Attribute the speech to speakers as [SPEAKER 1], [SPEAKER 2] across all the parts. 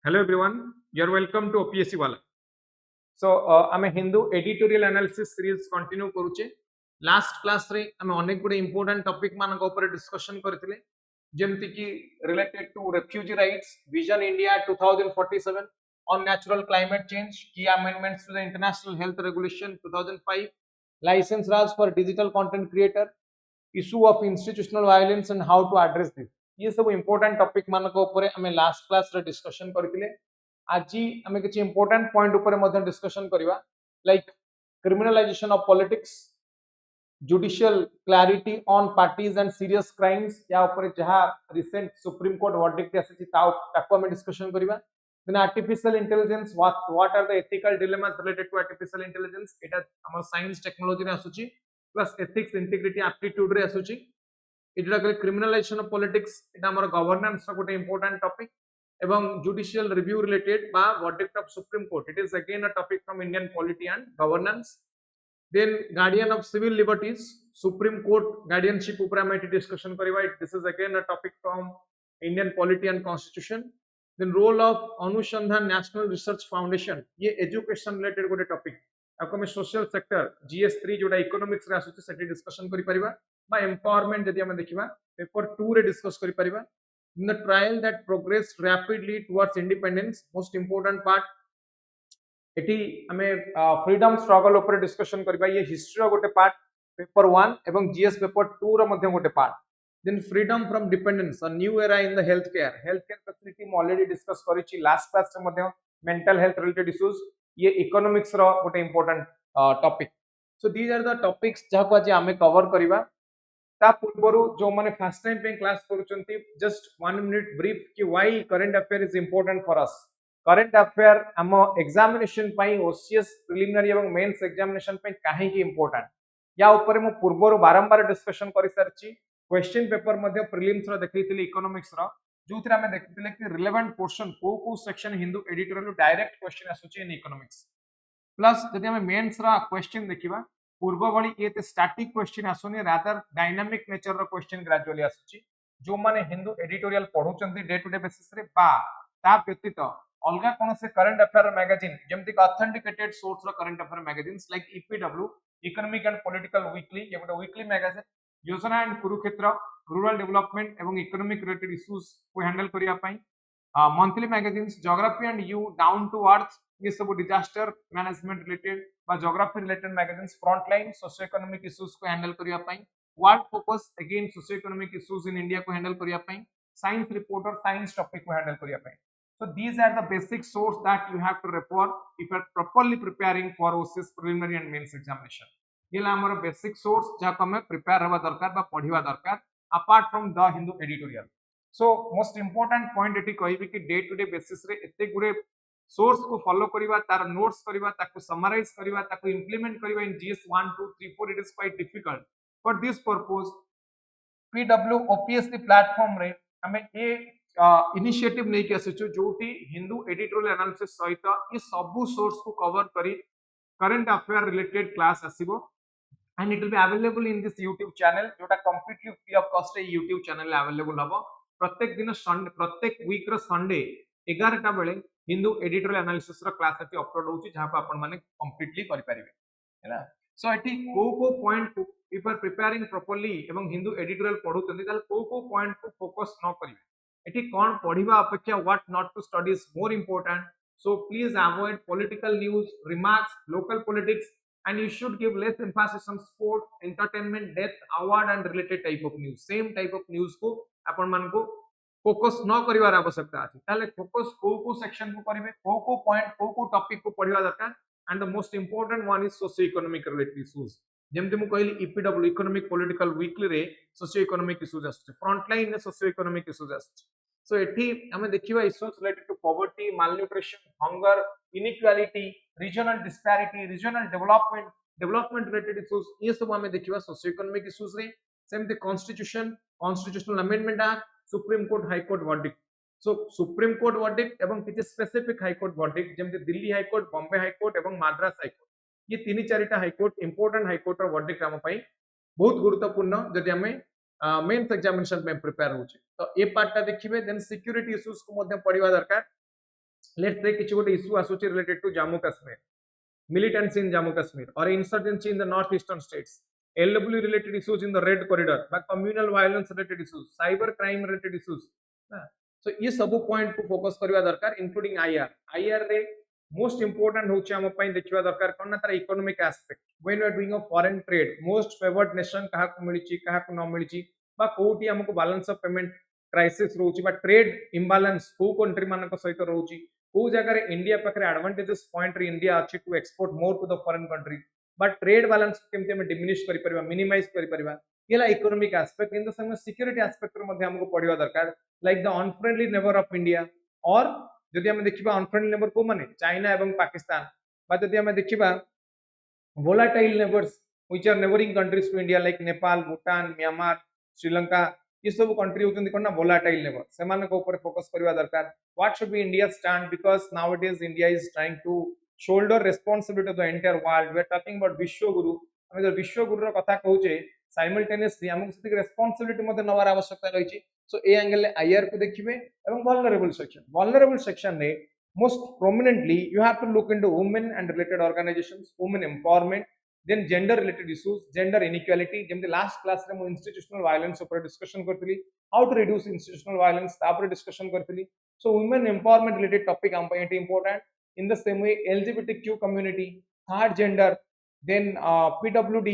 [SPEAKER 1] Hello everyone, you are welcome to OPSC Wallah. So आमे Hindu editorial analysis series continue करूचे. Last class रे आमे अनेक गुडे इंपोर्टेंट टॉपिक मान ऊपर डिस्कशन करथिले जेमति कि related to refugee rights, vision India 2047 on natural climate change, की amendments to the international health regulation 2005, license raj for digital content creator, issue of institutional violence and how to address this. ये सब important topic मान ऊपर आमे last class रे discussion करथिले. आज आमे किछि इंपोर्टेंट पॉइंट ऊपर मध्ये डिस्कशन करिवा like criminalisation of politics, judicial clarity on parties and serious crimes, या ऊपर जहा रिसेंट सुप्रीम कोर्ट वर्डिक्ट आसी ताको आमे डिस्कशन करिवा. Then artificial intelligence, what are the ethical dilemmas related to artificial intelligence, एटा हमर साइंस टेक्नोलॉजी रे आसुची, प्लस एथिक्स इंटीग्रिटी एप्टीट्यूड रे आसुची. एटा कहले क्रिमिनलाइजेशन ऑफ पॉलिटिक्स, एटा हमर गवर्नेंस रा गोटे इंपोर्टेंट टॉपिक. एवं जुडिशियल रिव्यू रिलेटेड बा verdict of supreme court, it is again a topic from Indian polity and governance. Then guardian of civil liberties, supreme court guardianship ऊपर हम एटी discussion करबा. This is again a topic from Indian polity and constitution. Then role of Anusandhan national research foundation, ये education related गोटे टॉपिक. आपको हम social sector GS3 जोटा इकोनॉमिक्स रे आसुची सेटी डिस्कशन करि परिबा. बा एम्पावरमेंट जदि हम देखिबा पेपर 2 रे डिस्कस करि परिबा. In the trial that progressed rapidly towards independence, most important part eighty हमें फ्रीडम स्ट्रगल ऊपर डिस्कशन करबा. ये हिस्ट्री रो गोटे पार्ट पेपर 1 एवं GS पेपर 2 रो मध्ये गोटे part. Then freedom from dependence, a new era in the health care facility म ऑलरेडी डिस्कस करिछि लास्ट क्लास रे मध्ये. मेंटल हेल्थ रिलेटेड इश्यूज, ये इकोनॉमिक्स रो गोटे important topic. So these are the topics जहा को आज हमें कवर करबा. ता पूर्वरु जो माने फर्स्ट टाइम पे क्लास करूचंती, जस्ट 1 मिनिट ब्रीफ कि why current affair is important for us. Current affair हम एग्जामिनेशन पई OCS प्रिलिमिनरी एवं मेंस एग्जामिनेशन पई काहे की इंपोर्टेंट, या ऊपर मु पूर्वरु बारंबार डिस्कशन करि सरची. क्वेश्चन पेपर मध्ये प्रीलिम्स रो देखैतिली इकोनॉमिक्स रो, जोथरे हमें देखितिले कि रिलेवेंट पोर्शन को section Hindu editorial direct question आसुची इन इकोनॉमिक्स. प्लस जदि हमें मेंस रा क्वेश्चन देखिबा, पूर्व भली ये स्टैटिक क्वेश्चन आसुनी, रादर डायनामिक नेचर रो क्वेश्चन ग्रेजुअली आसुची. जो माने हिंदू एडिटोरियल पढुचंती डे टू डे बेसिस रे बा ता व्यतीत अलगा कोन से करंट अफेयर मैगजीन जेमति ऑथेंटिकेटेड सोर्स रो current affair magazines like EPW, economic and political weekly, ये गोटे weekly magazine. Yojana and Kurukshetra, rural development एवं इकोनॉमिक रिलेटेड इश्यूज को हैंडल करिया पई. Monthly magazines geography and you, down to earth, ये सब डिजास्टर मैनेजमेंट रिलेटेड बा geography related magazines. Frontline socio economic issues को हैंडल करिया पई. World focus again socio economic issues in India को हैंडल करिया पई. साइंस रिपोर्टर साइंस टॉपिक को हैंडल करिया पई. So these are the basic source that you have to refer if you are properly preparing for OCS preliminary and mains examination. ये ला हमर basic source जहा को हमें प्रिपेयर होबा दरकार बा पढिबा दरकार apart from the Hindu editorial. So most important point eighty कहबी कि डे टू डे बेसिस रे एते गुरे सोर्स को फॉलो करिबा, तार नोट्स करिबा, ताको समराइज करिबा, ताको इंप्लीमेंट करिबा in GS 1 2 3 4, it is quite difficult. For this purpose PW OPSC platform रे हमें ए इनिशिएटिव नै के आसुछु, जोटी हिंदू एडिटोरियल एनालिसिस सहित ई सब सोर्स को कवर करी करंट अफेयर रिलेटेड क्लास आसीबो. And it will be available in this YouTube channel, जोटा कंप्लीटली फ्री ऑफ कॉस्ट ए YouTube चैनल अवेलेबल हबो. प्रत्येक दिन संडे, प्रत्येक वीक रो संडे 11 टा बेले हिंदू एडिटोरियल एनालिसिस रो क्लास एटी अपलोड होची, जहां पे आपण माने कंप्लीटली करि परिबे. हैला. सो एटी को पॉइंट को इफ आर प्रिपेयरिंग प्रॉपर्ली एवं हिंदू एडिटोरियल पढुतंती ताल को पॉइंट को फोकस न करिवे. एटी कोन पढिबा अपेक्षा what not to study is more important. So please avoid political news, remarks, local politics, and you should give less emphasis on sport, entertainment, death, award and related type of news. Same type of news को आपण मान को focus न करिवार आवश्यकता अछि. ताले focus को section को करिवे, को पॉइंट को टॉपिक को पढिबा दरकार. And the most important one is socio economic related issues. जेमते मु कहली EPW इकोनॉमिक पॉलिटिकल वीकली रे सोशियो इकोनॉमिक इश्यूज आछे, फ्रंटलाइन रे सोशियो इकोनॉमिक इश्यूज आछे. सो एठी हमें देखिबा issues related to poverty, malnutrition, hunger, inequality, regional disparity, regional development, development related issues, ये सब हमें देखिबा सोशियो इकोनॉमिक इश्यूज रे. Same the constitution, constitutional amendment act, Supreme Court High Court verdict. So Supreme Court verdict एवं किछि specific High Court verdict जेमते Delhi High Court, Bombay High Court एवं Madras High Court, ये तीन चारिटा High Court important High Court रो verdict हम पई बहुत गुरुत्वपूर्ण जदि हमें मेंस एग्जामिनेशन में प्रिपेयर होची. तो ए पार्टटा देखिबे. देन सिक्योरिटी इश्यूज को मध्ये पढिबा दरकार. लेट्स से किसी गोटे इश्यू आसुची related to Jammu Kashmir, militancy in Jammu Kashmir or insurgency in the northeastern states, LW related issues in the red corridor, but communal violence related issues, cyber crime related issues. So ये सब point को focus करवा दरकार including IR रे most important होचे हम पई देखिवा दरकार कोन ना तार economic aspect when we are doing a foreign trade most favoured nation कहा को मिलिची कहा को न मिलिची बा कोठी हमको बैलेंस ऑफ पेमेंट क्राइसिस रोची बा ट्रेड इंबैलेंस को कंट्री मानक सहित रोची को जगह इंडिया पाखे एडवांटेजेस पॉइंट रे इंडिया अच्छी to export more to the foreign country but trade balance केमते हम डिमिनिश करि परबा मिनिमाइज करि परबा येला economic aspect in the same security aspect रे मध्ये हमको पढिवा दरकार like the unfriendly neighbour of India और जदि हम देखिबा अनफ्रेंडली नेबर को माने चाइना एवं पाकिस्तान बा जदि हम देखिबा volatile neighbors which are neighboring countries to India like Nepal, Bhutan, Myanmar, Sri Lanka ये सब कंट्री होचंदी कोन ना volatile neighbor सेमान को ऊपर फोकस करबा दरकार what should be India stand because nowadays India is trying to shoulder responsibility to the entire world we are talking about विश्व गुरु हम जो विश्व गुरु रो कथा कहूचे साइमल्टेनियसली हमको सेति रेस्पोंसिबिलिटी मते नवार आवश्यकता रहिछि सो ए एंगल ले आईआर को देखिबे एवं vulnerable section ने most prominently you have to look into women and related organizations, women empowerment, then gender related issues, gender inequality जेमते last class रे मो institutional violence ऊपर discussion करथली how to reduce institutional violence तापर discussion करथली so women empowerment related topic हम पय important in the same way LGBTQ community, third gender, then PWD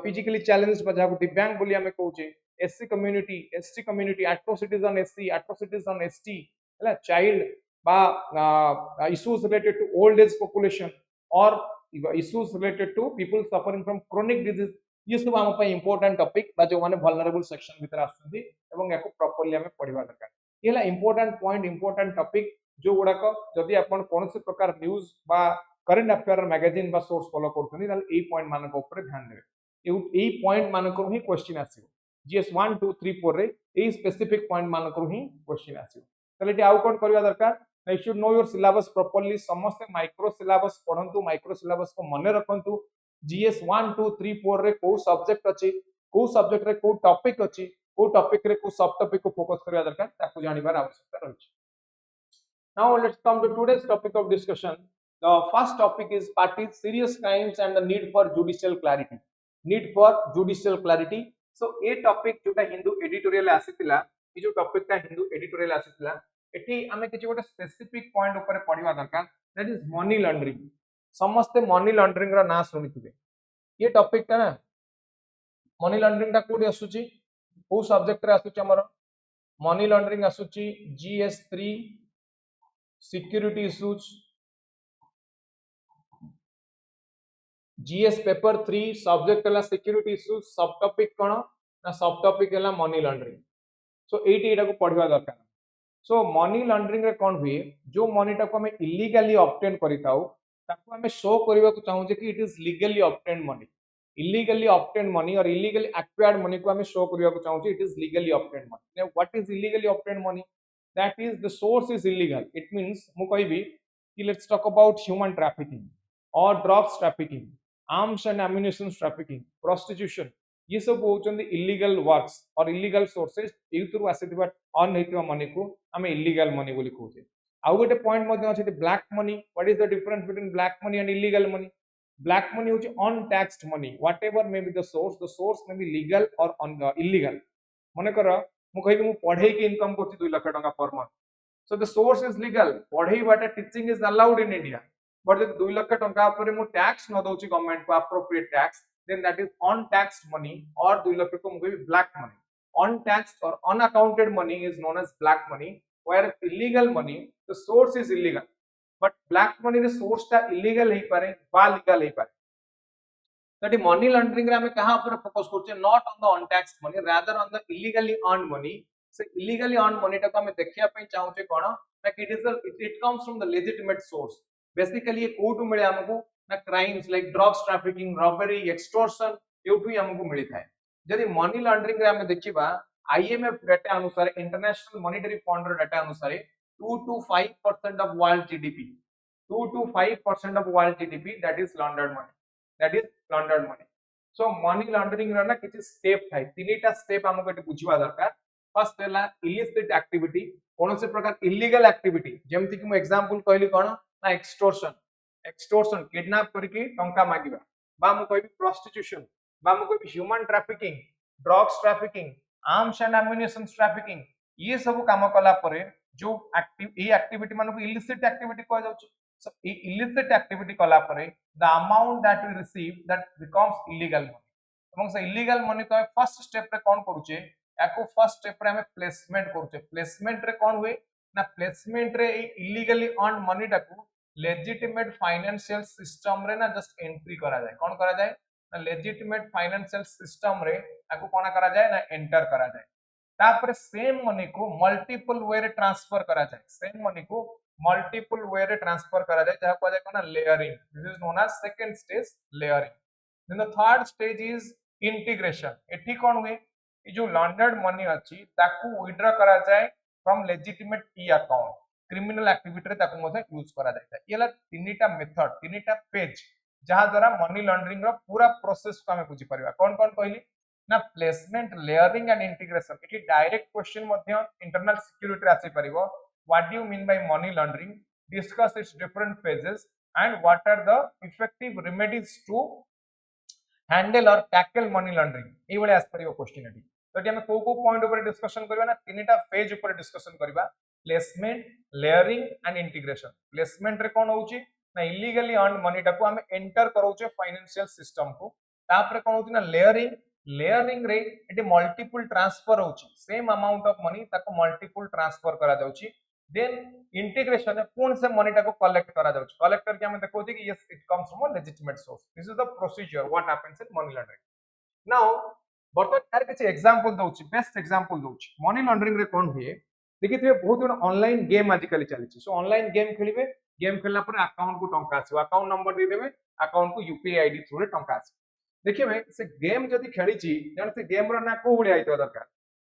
[SPEAKER 1] physically challenged बजा को दिव्यांग बोली हमें कहूचे SC community, ST community, atrocities on SC, atrocities on ST हैला child बा issues related to old age population or issues related to people suffering from chronic disease ये सब हम पे important topic बा जो माने vulnerable section भीतर आसुंदी एवं याको properly हमें पढिबा दरकार येला important point important topic जो गुडा को जदि आपण कोनसे प्रकार न्यूज बा करंट अफेयर मैगजीन बा सोर्स फॉलो करथुनी ताले ए पॉइंट मान को ऊपर ध्यान देबे ए पॉइंट मान को ही क्वेश्चन आसीबो जीएस 1 2 3 4 रे ए स्पेसिफिक पॉइंट मान को ही क्वेश्चन आसीबो ताले टी आउ कोन करबा दरकार you should know your syllabus properly समस्त माइक्रो सिलेबस पढंतु माइक्रो सिलेबस को मने रखंतु जीएस 1 2 3 4 रे को सब्जेक्ट अछि को सब्जेक्ट रे को टॉपिक अछि को टॉपिक रे को सब टॉपिक को फोकस करबा दरकार ताकू जानिबार आवश्यकता रहिछि now let's come to today's topic of discussion the first topic is parties serious crimes and the need for judicial clarity so a topic जोटा हिंदू एडिटोरियल आसीतिला ई जो टॉपिक ता हिंदू एडिटोरियल आसीतिला एठी हमें किछि गोटे स्पेसिफिक पॉइंट ऊपर पढिबा दरकार दैट इज मनी लॉन्ड्रिंग समस्त मनी लॉन्ड्रिंग रा ना सुनिथिबे ये टॉपिक ता ना मनी लॉन्ड्रिंग ता कोडी आसुची को सब्जेक्ट रे आसुची हमर मनी लॉन्ड्रिंग आसुची GS 3 security issues GS paper 3 subject हला सिक्योरिटी इश्यूज सब टॉपिक कोन ना सब टॉपिक हला मनी लॉन्ड्रिंग सो एटी एटा को पढिबा दरकार सो मनी लॉन्ड्रिंग रे कोन हुए जो मनी टा को हमें इलीगली ऑब्टेन करिताउ ताको हमें शो करबा को चाहू जे कि it is legally obtain money illegally obtained money or illegally acquired money को हमें शो करबा को चाहू जे it is legally obtained money now what is illegally obtained money that is the source is illegal it means मु कहबी कि let's talk about human trafficking or drugs trafficking arms and ammunition trafficking prostitution ये सब होचंदी illegal works और illegal sources एथुरु आसीथिबा earn हेतिबा money को हमें illegal money बोली कहूचे आउ गोटे पॉइंट मध्ये अछि black money what is the difference between black money and illegal money black money होची untaxed money whatever may be the source may be legal और illegal माने कर मु कहि मु पढे के इनकम करछि 2 लाख टका per month so the source is legal पढे बाटा teaching is allowed in India but जब 2 लाख टका पर मु टैक्स न दउछि गवर्नमेंट को appropriate tax then that is untaxed money or 2 lakh ko mugoi black money untaxed or unaccounted money is known as black money whereas illegal money the source is illegal but black money the source ta illegal he pare ba legal he pare that money laundering रे हमें कहां पर focus करछे not on the untaxed money rather on the illegally earned money so illegally earned money टा को हमें देखिया पे चाहू छे कोन that it comes from the legitimate source basically ये कोटु मिले हमको ना crimes like drugs trafficking robbery extortion एउठु हमको मिली थाए जदि मनी लॉन्ड्रिंग रे हमें देखिबा आईएमएफ डाटा अनुसार इंटरनेशनल मॉनेटरी फंड रो डाटा अनुसार 2 to 5% of world GDP 2 to 5% of world GDP that is laundered money so money laundering रो ना किछि स्टेप थाए तीनटा स्टेप हमको एटे बुझिबा दरकार फर्स्ट है इलिसिट एक्टिविटी कौन से प्रकार इलीगल एक्टिविटी जेमति कि मु एग्जांपल कहली कोन ना एक्सटोर्शन किडनैप करके टंका मागिबा बा मु कहबी प्रोस्टिट्यूशन बा मु कहबी human trafficking drugs trafficking arms and ammunition trafficking ये सब काम कला परे जो एक्टिविटी मानक इलिसिट एक्टिविटी कह जाउची सो ए इलिसिट एक्टिविटी कला परे the amount that we receive that becomes illegal money এবং से इलीगल मनी को फर्स्ट स्टेप रे कोन करूचे याको फर्स्ट स्टेप रे हमें प्लेसमेंट करूचे प्लेसमेंट रे कोन हुए ना प्लेसमेंट रे इलीगली अर्न मनी टाको लेजिटिमेट फाइनेंशियल सिस्टम रे ना जस्ट एंट्री करा जाए कोन करा जाए ना लेजिटिमेट फाइनेंशियल सिस्टम रे याको कोन करा जाए ना एंटर करा जाए तापर सेम मनी को मल्टीपल वे रे ट्रांसफर करा जाए सेम मनी को मल्टीपल वे रे ट्रांसफर करा जाए जहा को जाए कोन layering this is known as second stage layering then the third stage is integration एठी कोन हुए ये जो लॉन्डर्ड मनी अछि ताकू विथड्रॉ करा जाए from legitimate E account criminal activity रे ताकू मध्ये यूज करा जाय येला तीनटा मेथड तीनटा पेज जहा द्वारा मनी लॉन्ड्रिंग रो पूरा प्रोसेस को हमें बुझी परबा कोन कोन कहली ना placement layering and integration it direct question मध्ये इंटरनल सिक्योरिटी आसी परिबो what do you mean by money laundering discuss its different phases and what are the effective remedies to handle और टैकल मनी लॉन्ड्रिंग ए बळे आस परिबो question एटी तो एटी हम को पॉइंट ऊपर डिस्कशन करबा ना तीनटा पेज ऊपर डिस्कशन करबा placement layering and integration placement रे कोन होउची ना इलीगली अर्न मनी टाको हम एंटर करोचे फाइनेंशियल सिस्टम को तापर कोन होती ना लेयरिंग रे एटी मल्टीपल ट्रांसफर होउची सेम अमाउंट ऑफ मनी ताको मल्टीपल ट्रांसफर करा जाउची देन इंटीग्रेशन पूर्ण से मनी टाको कलेक्ट करा जाउची कलेक्टर के हम देखो कि yes it comes from a legitimate source this is the procedure what happens in money laundering now बर्तमान यार किछ एग्जांपल दोउची बेस्ट एग्जांपल दोउची मनी लॉन्ड्रिंग रे कोन हुए देखिथिबे बहुत गुण ऑनलाइन गेम आजिकली चलीची सो ऑनलाइन गेम खेलिबे गेम खेलला पर अकाउंट को टंका आसी अकाउंट नंबर दे देबे अकाउंट को यूपीआई आईडी थ्रू रे टंका आसी देखिबे से गेम जदी खेलीची जण से गेम रो ना को बडी आइतो दरकार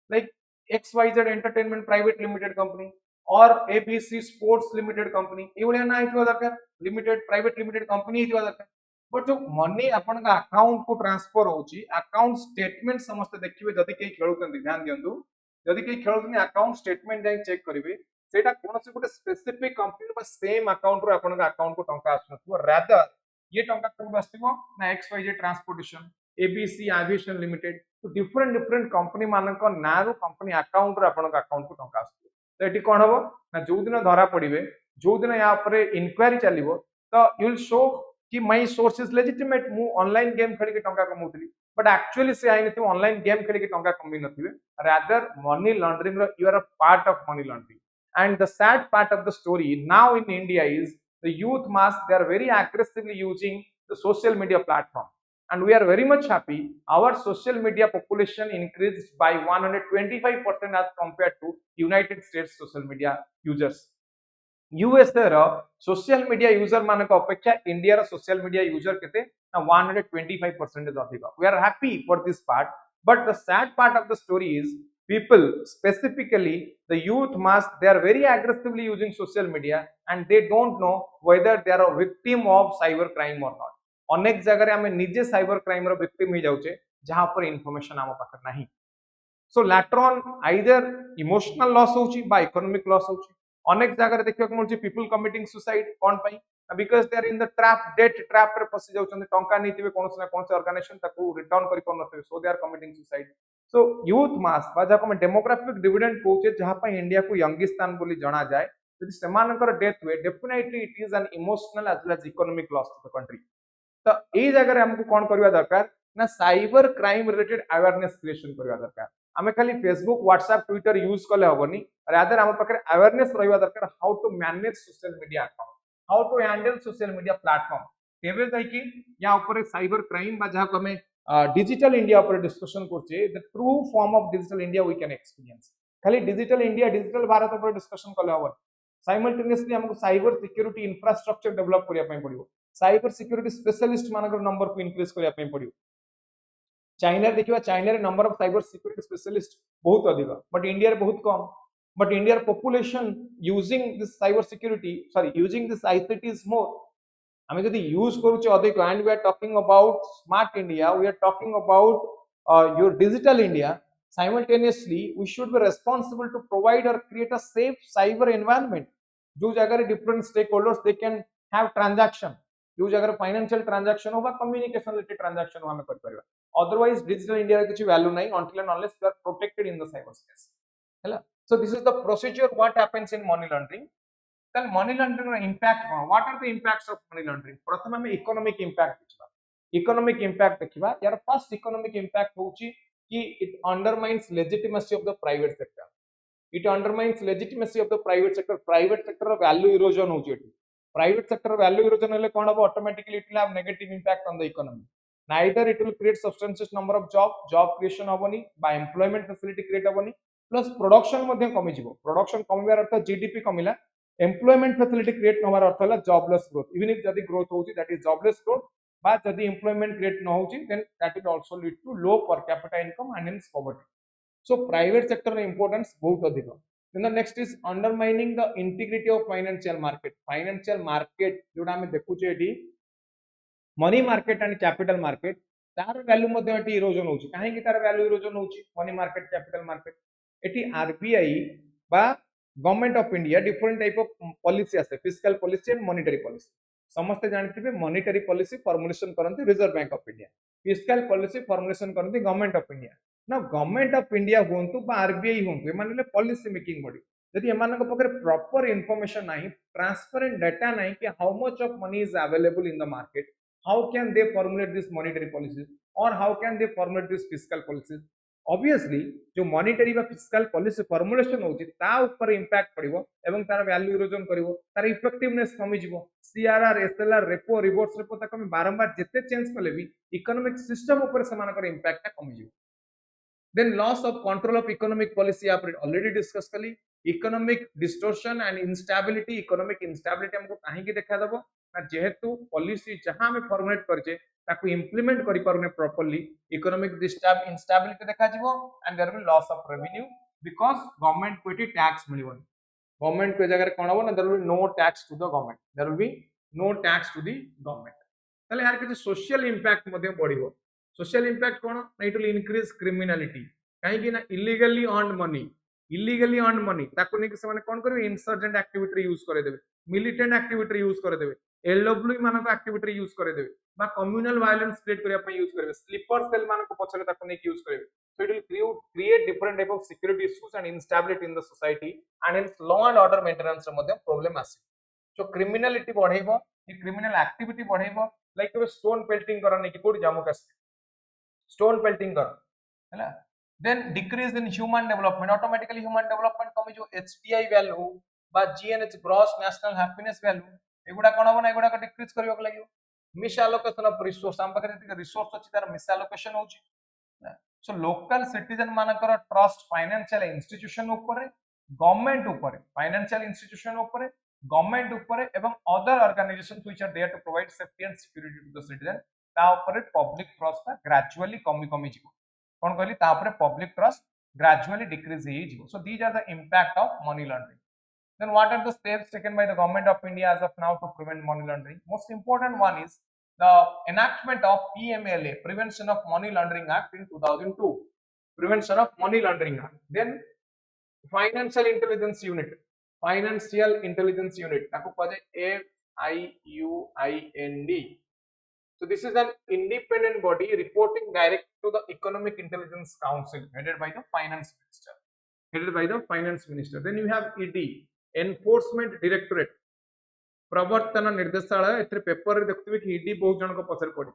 [SPEAKER 1] like XYZ entertainment private limited company और ABC स्पोर्ट्स लिमिटेड कंपनी ए बडी ना आइतो दरकार लिमिटेड प्राइवेट लिमिटेड कंपनी आइतो दरकार बट जो मनी अपन का अकाउंट को ट्रांसफर होची अकाउंट स्टेटमेंट समस्त देखिबे जदी के खेलुतन ध्यान दियंतु जदी के खेलुतन अकाउंट स्टेटमेंट जाई चेक करिवे सेटा कोन से गुटे स्पेसिफिक कंपनी बा सेम अकाउंट रो अपन का अकाउंट को टंका आसनथुवा रादर ये टंका कोड आस्तिबो ना XYZ transportation ABC aviation limited तो डिफरेंट कंपनी मानन को ना रो कंपनी अकाउंट रो अपन का अकाउंट को टंका आसतो तो एटी कोन हबो ना जो दिन धरा पड़िबे जो दिन या पर इंक्वायरी चलिबो तो यू विल शो कि माय सोर्स इज लेजिटिमेट मु ऑनलाइन गेम खेली के टंका कमौतली बट एक्चुअली से आई नथि ऑनलाइन गेम खेली के टंका कमी नथिबे रादर मनी लॉन्ड्रिंग रो you are a part of money laundering and the sad part of the story now in India is the youth mass they are very aggressively using the social media platform and we are very much happy our social media population increased by 125% as compared to United States social media users USA रो social media user मानक अपेक्षा India रो social media user केते 125% अधिक we are happy for this part but the sad part of the story is people specifically the youth mass they are very aggressively using social media and they don't know whether they are a victim of cyber crime or not अनेक जगह रे हमें निजे cyber crime रो victim हो जाउचे जहां पर information हम पाखर नाही so later on either emotional loss होची बा इकोनॉमिक लॉस होची अनेक जगह रे देखियो कि पीपल कमिटिंग सुसाइड कोन पई because they are in the trap debt trap रे फसी जाउछन टंका नीतिबे कोनस ना कोनस ऑर्गेनाइजेशन ताकू रिटर्न करि कोन नथबे so they are committing suicide so youth mass बा जको हम डेमोग्राफिक डिविडेंड कहूचे जहां पर इंडिया को यंगिस्तान बोली जाना जाए यदि सेमानकर डेथ हुए definitely it is an emotional as well as economic loss to the country तो एई जगह रे हमको कोन करबा दरकार ना cyber crime related awareness creation करबा दरकार हमें खाली फेसबुक व्हाट्सएप ट्विटर यूज करले होबनी रादर हम पाखरे अवेयरनेस रहबा दरकार how to manage social media account how to handle social media platform केबे जाई कि या ऊपर साइबर क्राइम बा जहा को हमें डिजिटल इंडिया ऊपर डिस्कशन करछे the true form of digital India we can experience खाली डिजिटल इंडिया डिजिटल भारत ऊपर डिस्कशन करले होबन साइमल्टेनियसली हमको साइबर सिक्योरिटी इंफ्रास्ट्रक्चर डेवलप करिया पई पड़िबो साइबर सिक्योरिटी स्पेशलिस्ट मानकर नंबर को इंक्रीज करिया पई पड़िबो चाइना देखिबा चाइना रे number of cyber security specialist बहुत अधिक बट इंडिया रे बहुत कम but India population using this cyber security sorry using this ICT is more हमें जदि यूज करूचे अधिक and we are talking about smart India we are talking about your digital India simultaneously we should be responsible to provide or create a safe cyber environment जो जगह different stakeholders they can have transaction जो जगह financial transaction हो communication related transaction हो हमें कर परिवा otherwise digital india रे किछि value नहीं until and unless you are protected in the cyberspace हैला so this is the procedure what happens in money laundering then money laundering ର impact what are the impacts of money laundering प्रथम हमें economic impact देखिबा economic impact देखिबा यार first economic impact होउची कि it undermines legitimacy of the private sector it undermines legitimacy of the private sector value erosion होउची एठी private sector value erosion हेले कोन हो automatically it will have negative impact on the economy neither it will create substantial number of job creation होबनी by employment facility create होबनी plus production मध्ये कमी जिवो production कमिबार अर्थ gdp कमिला employment facility create नहबार अर्थ हला jobless growth even if जदी growth होउची that is jobless growth but the employment create no hochi then that will also lead to low per capita income and hence poverty so private sector importance bahut adhika then the next is undermining the integrity of financial market joda ame dekhuche eti money market and capital market tar value madhya eti erosion hochi kahe ki tar value erosion hochi money market capital market eti rbi ba government of india different type of policy ase fiscal policy and monetary policy समस्ते जानते monetary policy formulation करते reserve bank of India fiscal policy formulation करते government of India ना government of India हुंतु बा RBI हुंतु एमाने policy making body यदि एमानक पकरे प्रॉपर इंफॉर्मेशन नाही ट्रांसपेरेंट डाटा नाही कि how much of money is available in the market how can they formulate this monetary policies और how can they formulate this fiscal policies obviously जो monetary बा fiscal policy formulation होची ता ऊपर impact पड़िबो एवं तार वैल्यू इरोजन करिवो तार effectiveness कमी जिवो CRR SLR repo reverse repo तक हम बारंबार जेते चेंज कले भी इकोनॉमिक सिस्टम ऊपर समानकर इंपैक्ट कमी जिवो then loss of control of economic policy आप already discuss कली economic distortion and instability हमको काहे की देखा दबो ना जेहेतु पॉलिसी जहां में फॉर्मुलेट करजे ताकू इंप्लीमेंट करि परने प्रॉपर्ली इकोनॉमिक इंस्टेबिलिटी देखा जिवो and there will loss of revenue because government को टैक्स मिलिबो गवर्नमेंट को जगह कोन हो ना there will no tax to the government there will be no tax to the government तले यार के सोशल इंपैक्ट मध्ये बढ़िबो सोशल इंपैक्ट कोन इट विल इंक्रीज क्रिमिनालिटी काहे कि ना इलीगली अर्न मनी ताकू ने से माने कोन करबे इंसर्जेंट एक्टिविटी यूज करे देबे मिलिटेंट एक्टिविटी यूज करे देबे एलडब्ल्यू माने को एक्टिविटी यूज करे देबे बा कम्युनल वायलेंस क्रिएट करिया पय यूज करबे स्लीपर सेल माने को पछरे ताकू ने यूज करबे so it will create different type of security issues and instability in the society and hence law and order maintenance मध्ये problem आसी so criminality बढ़ेबो ये criminal activity बढ़ेबो लाइक स्टोन पेल्टिंग करने की कोड जामु कस स्टोन पेल्टिंग कर हैला then decrease in human development automatically human development कमी जो HDI value बा GNH gross national happiness value एगुडा कोन होना एगुडा को डिक्रीज करियो के लागियो मिस एलोकेशन ऑफ रिसोर्स हम पाखरे रिसोर्स अछि तार मिस एलोकेशन होछि सो लोकल सिटीजन मानकर ट्रस्ट फाइनेंशियल इंस्टीट्यूशन ऊपर गवर्नमेंट ऊपर फाइनेंशियल इंस्टीट्यूशन ऊपर गवर्नमेंट ऊपर एवं other organisations which are there to provide safety and security to the citizen ता ऊपर पब्लिक ट्रस्ट ग्रेजुअली कमी जिवो कोन कहली ता ऊपर पब्लिक ट्रस्ट ग्रेजुअली डिक्रीज ही जिवो so these are the impact of money laundering then what are the steps taken by the government of India as of now to prevent money laundering most important one is the enactment of PMLA Prevention of Money Laundering Act in 2002 Prevention of Money Laundering Act then Financial Intelligence Unit ताको कहे FIUIND so this is an independent body reporting direct to the Economic Intelligence Council headed by the finance minister then you have ED enforcement directorate प्रवर्तन निर्देशालय एथरे paper रे देखथिबे कि ED बहुत जन को पछर पड़ी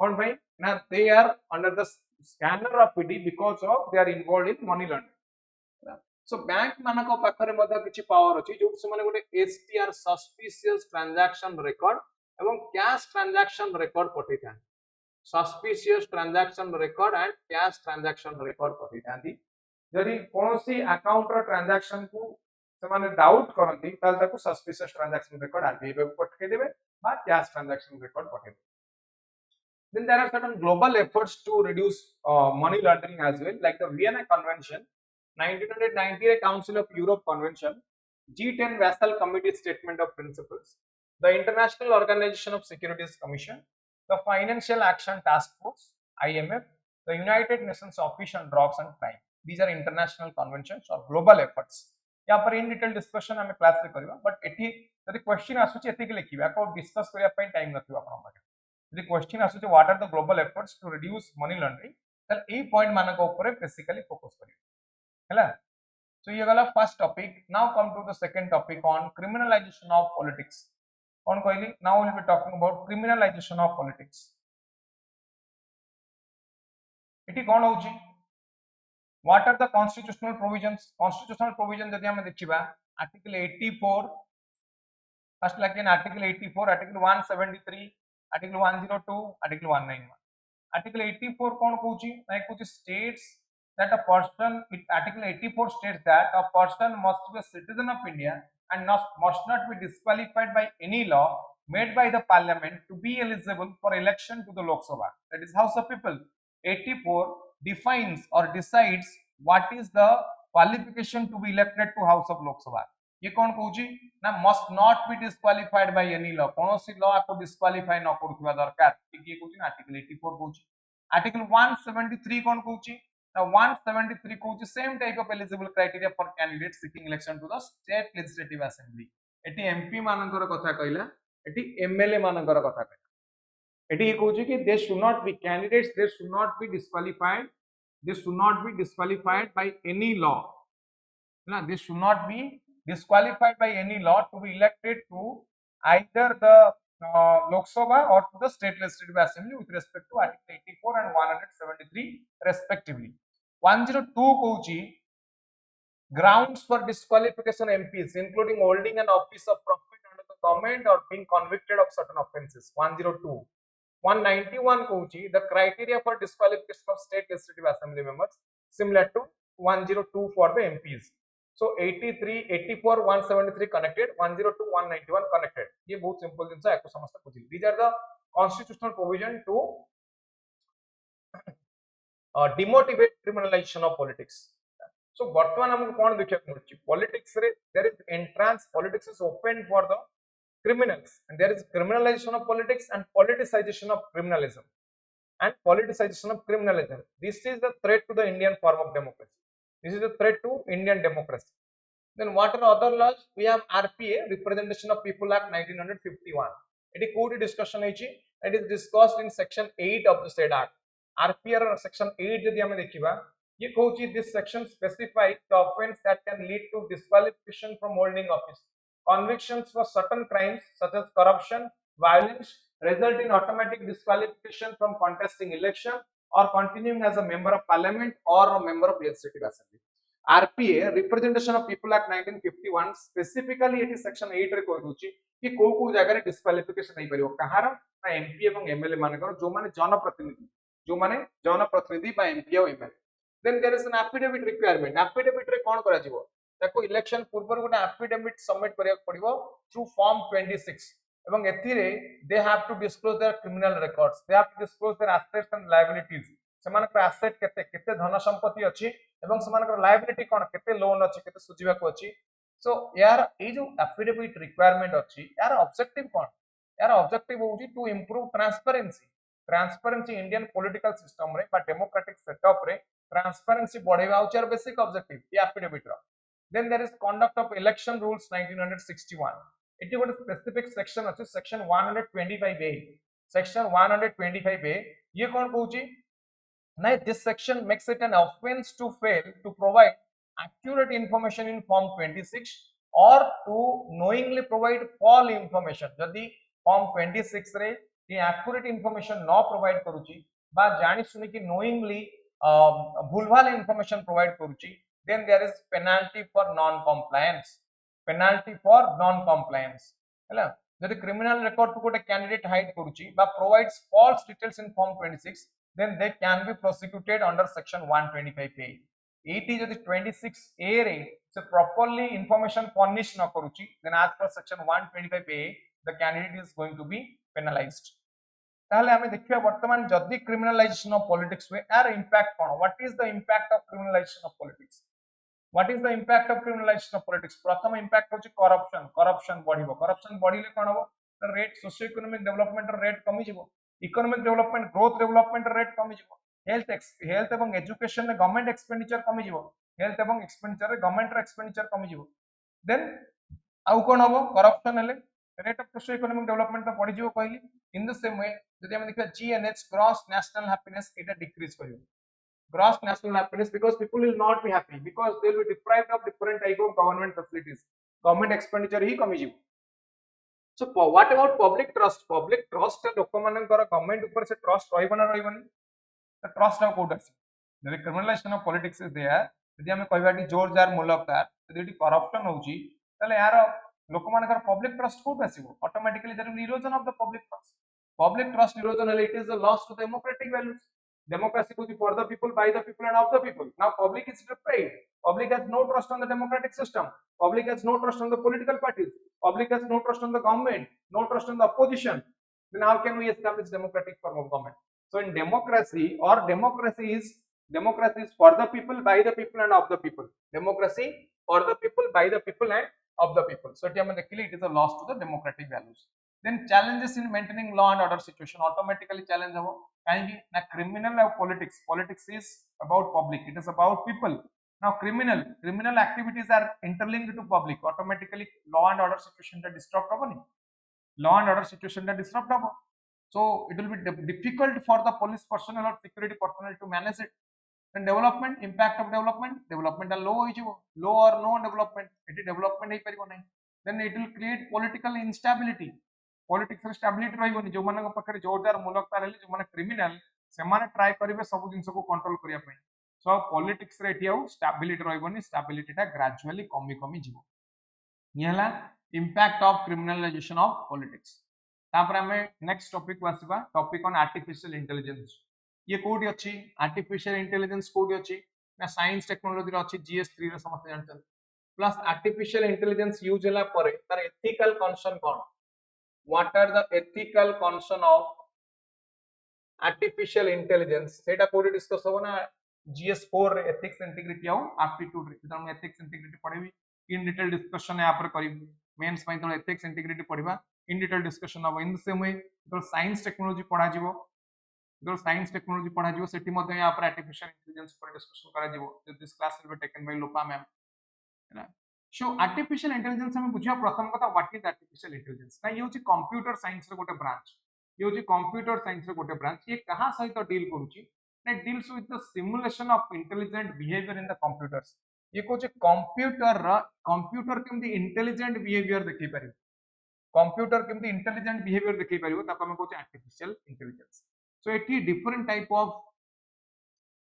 [SPEAKER 1] कोन भाई ना they are under the scanner of ED because of they are involved in money laundering so bank मानको पाखरे मदा किछि पावर अछि जो से माने गोटे एसटीआर सस्पिशियस ट्रांजैक्शन रिकॉर्ड एवं कैश ट्रांजैक्शन रिकॉर्ड पठैता suspicious transaction record and cash transaction record पठैतांती यदि कोनोसी अकाउंट रो ट्रांजैक्शन को ସେମାନେ डाउट करନ୍ତି ताल ताको सस्पिशियस ट्रांजैक्शन रिकॉर्ड आरबीआई पे पठे देबे बा कैश ट्रांजैक्शन रिकॉर्ड पठे देबे then there are certain global efforts to reduce money laundering as well like the Vienna Convention 1990 Council of Europe Convention G10 Vassal Committee Statement of Principles the International Organization of Securities Commission the Financial Action Task Force IMF the United Nations Office on Drugs and Crime these are international conventions or global efforts. या पर इन detail discussion हमें class रे करबा but एठी यदि question आसुची एति के लिखिबा को डिस्कस करिया पई टाइम नथिबा आपन पाखे यदि क्वेश्चन आसुची what are the global efforts to reduce money laundering तल ए पॉइंट मानक ऊपर बेसिकली फोकस करियो हैला सो ये गला first topic now come to the second topic on criminalization of politics कौन कहली now will be talking about criminalization of politics एठी कौन होची what are the constitutional provisions जदि हम देखिबा article 84 first line article 84 article 173 article 102 article 191 article 84 कौन कहूची ना कहूची states that a person article 84 states that a person must be a citizen of India and must not be disqualified by any law made by the parliament to be eligible for election to the Lok Sabha, that is House of People. 84 defines or decides what is the qualification to be elected to House of Lok Sabha. ये कौन कहूची ना must not be disqualified by any law, कोनोसी law आपको disqualify न करूथिबा दरकार ये कहूची ना article 84 कहूची. Article 173 कौन कहूची ना 173 कहूची same type of eligible criteria for candidates seeking election to the state legislative assembly. Eighty MP मानकर कथा कहला एटी MLA मानकर कथा कहला एटी कहूची कि they should not be candidates, they should not be disqualified by any law. ना they should not be disqualified by any law to be elected to either the Lok Sabha or to the state legislative assembly with respect to article 84 and 173 respectively. 102 कहूची grounds for disqualification MPs including holding an office of profit under the government or being convicted of certain offences. 102 191 कहूची the criteria for disqualification of state legislative assembly members similar to 102 for the MPs. So 83 84 173 connected, 102 191 connected. ये बहुत simple जिनसा आपको समझता बुझिल. These are the constitutional provision to demotivate criminalization of politics. So वर्तमान हमको कौन देखिया मिलची politics रे there is entrance, politics is open for the criminals and there is criminalization of politics and politicization of criminalism this is the threat to the Indian form of democracy. This is the threat to Indian democracy. Then what are other laws? We have RPA, Representation of People Act 1951. It is code discussion it is discussed in section 8 of the said act. RPA section 8 जदि हमें देखिबा ये कहूची this section specifies the offence that can lead to disqualification from holding office. Convictions for certain crimes such as corruption, violence result in automatic disqualification from contesting election or continuing as a member of parliament or a member of legislative assembly. RPA, Representation of People Act 1951 specifically it is section 8 रे कहि दोची कि को जगह रे disqualification नै परियो कहार ना MP एवं MLA मानकर जो माने जनप्रतिनिधि बा MP और MLA. Then there is an affidavit requirement. Affidavit रे कोन करा जिवो ताको इलेक्शन पूर्व गोटे affidavit submit करिया पड़िबो through form 26 एवं एथिरे they have to disclose their criminal records, they have to disclose their assets and liabilities. सेमानकर asset केते धन संपत्ति अछि एवं सेमानकर liability कोन केते लोन अछि केते सुजिबा को अछि. सो यार ए जो affidavit requirement अछि यार ऑब्जेक्टिव कोन यार ऑब्जेक्टिव होउची to improve transparency Indian political system रे बा डेमोक्रेटिक सेटअप रे ट्रांसपेरेंसी बढ़ेबा होउची यार बेसिक ऑब्जेक्टिव ये affidavit रो. Then there is conduct of election rules 1961. It is a specific section अछि section 125A. Section 125A ये कौन कहूची ना this section makes it an offence to fail to provide accurate information in form 26 or to knowingly provide false information. यदि form 26 रे ये accurate information न provide करूची बा जानि सुनि कि knowingly भूलभाल information provide करूची, then there is penalty for non-compliance. हैला जदि criminal record को गोटे candidate hide करूची बा provides false details in form 26 then they can be prosecuted under section 125A. 80 जदि 26A रे से properly information furnish न करूची then as per section 125A the candidate is going to be penalized. ताहले हमें देखिया वर्तमान जदि criminalization of politics हुए यार impact cone what is the impact of criminalization of politics? What is the impact of criminalization of politics? प्रथम impact होची corruption बढ़िबो. corruption बढ़िले कोन हो the rate socio economic development rate कमी जिवो, economic development growth development rate कमी जिवो. Health एवं education रे government expenditure कमी जिवो हेल्थ एवं एक्सपेंडिचर रे गवर्नमेंट रो एक्सपेंडिचर कमी जिवो देन आउ कोन हबो करप्शन हेले rate of socio economic development तो बढ़ी जिवो कहली इन द सेम वे जदि हम देखा जीएनएच ग्रॉस नेशनल हैप्पीनेस एटा डिक्रीज करियो gross national happiness because people will not be happy because they will be deprived of different type of government facilities government expenditure hi kami jibo so what about public trust लोक मानकर government ऊपर से trust रहइबो ना रहइबोनी तो trust ना कोड आसी जदि criminalization of politics is there जदि हम कहबाटी जोर जार मुलकदार जदि करप्शन होउची तले यार लोक मानकर पब्लिक ट्रस्ट कोड आसीबो automatically there is erosion of the public trust erosion it is the loss to democratic values democracy goes for the people by the people and of the people now public is deprived public has no trust on the democratic system public has no trust on the political parties public has no trust on the government no trust on the opposition then how can we establish democratic form of government so in democracy democracy is for the people by the people and of the people democracy for the people by the people and of the people so it is a loss to the democratic values then challenges in maintaining law and order situation automatically challenge habo kahi na criminal and politics is about public it is about people now criminal activities are interlinked to public automatically law and order situation ta disrupt hoboni law and order situation ta disrupt hobo so it will be difficult for the police personnel or security personnel to manage it then development impact of development are low or no development it development ei paribo nai then it will create political instability politics stability रहिबोनी जो मानक पाखरे जोरदार मुलकता रहले जो माने criminal से माने ट्राई करिवे सब जिंस को कंट्रोल करिया पई सो पॉलिटिक्स रे एठी आउ स्टेबिलिटी रहिबोनी स्टेबिलिटीटा ग्रेजुअली कमी जिवो निहला impact of criminalisation of politics तापर हमें नेक्स्ट टॉपिक को आसीबा टॉपिक ऑन आर्टिफिशियल इंटेलिजेंस ये कोडी अछि आर्टिफिशियल इंटेलिजेंस कोडी अछि ना साइंस टेक्नोलॉजी रे अछि जीएस3 रे समस्त जानछन प्लस आर्टिफिशियल इंटेलिजेंस यूज होला परे तार ethical concern cone what are the ethical concern of artificial intelligence सेटा कोडी डिस्कस होबो ना GS4 रे ethics integrity आउ aptitude रे त हम ethics integrity पढिबी इन डिटेल डिस्कशन या पर करिबी मेंस पई तो ethics integrity पढिबा इन डिटेल डिस्कशन होबो इन द सेम वे तो साइंस टेक्नोलॉजी पढा जिवो जो साइंस टेक्नोलॉजी पढा जिवो सेठी मध्ये या पर artificial intelligence पर डिस्कशन करा जिवो this class will be taken by Lopa ma'am है सो आर्टिफिशियल इंटेलिजेंस हम बुझिया प्रथम कथा व्हाट इज आर्टिफिशियल इंटेलिजेंस ना ये होची कंप्यूटर साइंस रे गोटे ब्रांच ये होची कंप्यूटर साइंस रे गोटे ब्रांच ये कहां सहित डील करूची ना deals with the simulation of intelligent behaviour in the computers ये कोचे कंप्यूटर केमती इंटेलिजेंट बिहेवियर देखि पारि कंप्यूटर केमती इंटेलिजेंट बिहेवियर देखि पारिबो ताको हम कोचे आर्टिफिशियल इंटेलिजेंस सो एटी डिफरेंट टाइप ऑफ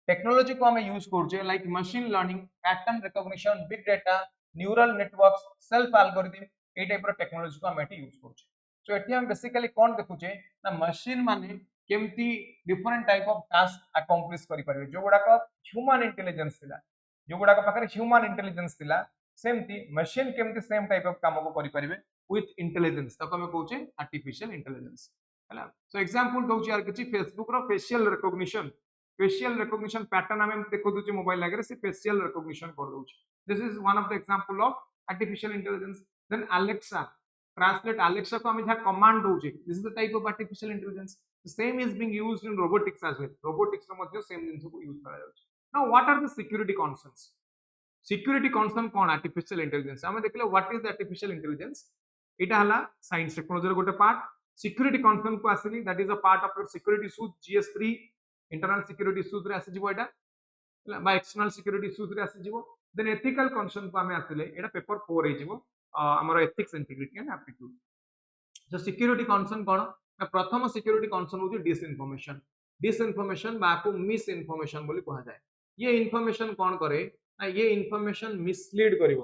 [SPEAKER 1] टेक्नोलॉजी को हम यूज करूचे like machine learning pattern recognition big data neural networks self algorithm ए टाइप रो टेक्नोलॉजी को हम एटी यूज करूचे सो एटी हम बेसिकली कोन देखुचे ना मशीन माने केमती different type of task accomplish करि परिबे जो गुडा का ह्यूमन इंटेलिजेंस थिला जो गुडा का पाखरे ह्यूमन इंटेलिजेंस थिला सेमती मशीन केमती सेम टाइप ऑफ काम को करि परिबे विथ इंटेलिजेंस तको हम कहूचे आर्टिफिशियल इंटेलिजेंस हला सो एग्जांपल दोची आर किछि फेसबुक रो फेशियल रिकॉग्निशन पैटर्न हमें देखो दोचे मोबाइल लागे से फेशियल रिकॉग्निशन कर दोची this is one of the example of artificial intelligence then alexa translate alexa को हम जहाँ command दोचे this is the type of artificial intelligence the same is being used in robotics as well robotics row Madhya same जिंस को use करा जाउची now what are the security concern कौन artificial intelligence हमें देखले what is the artificial intelligence इटा हला science technology रो गोटे part security concern को आसली that is a part of your security issues GS3 internal security issues रे आसी जिवो एटा by external security issues रे आसी जिवो then ethical concern को हमें आसले एटा पेपर 4 हे जिवो हमर ethics integrity and aptitude so security concern कोन ना प्रथम security concern होची डिसइनफॉर्मेशन बा को मिस इनफॉरमेशन बोली कहा जाए ये इनफॉरमेशन कोन करे ना ये इनफॉरमेशन मिसलीड करिवो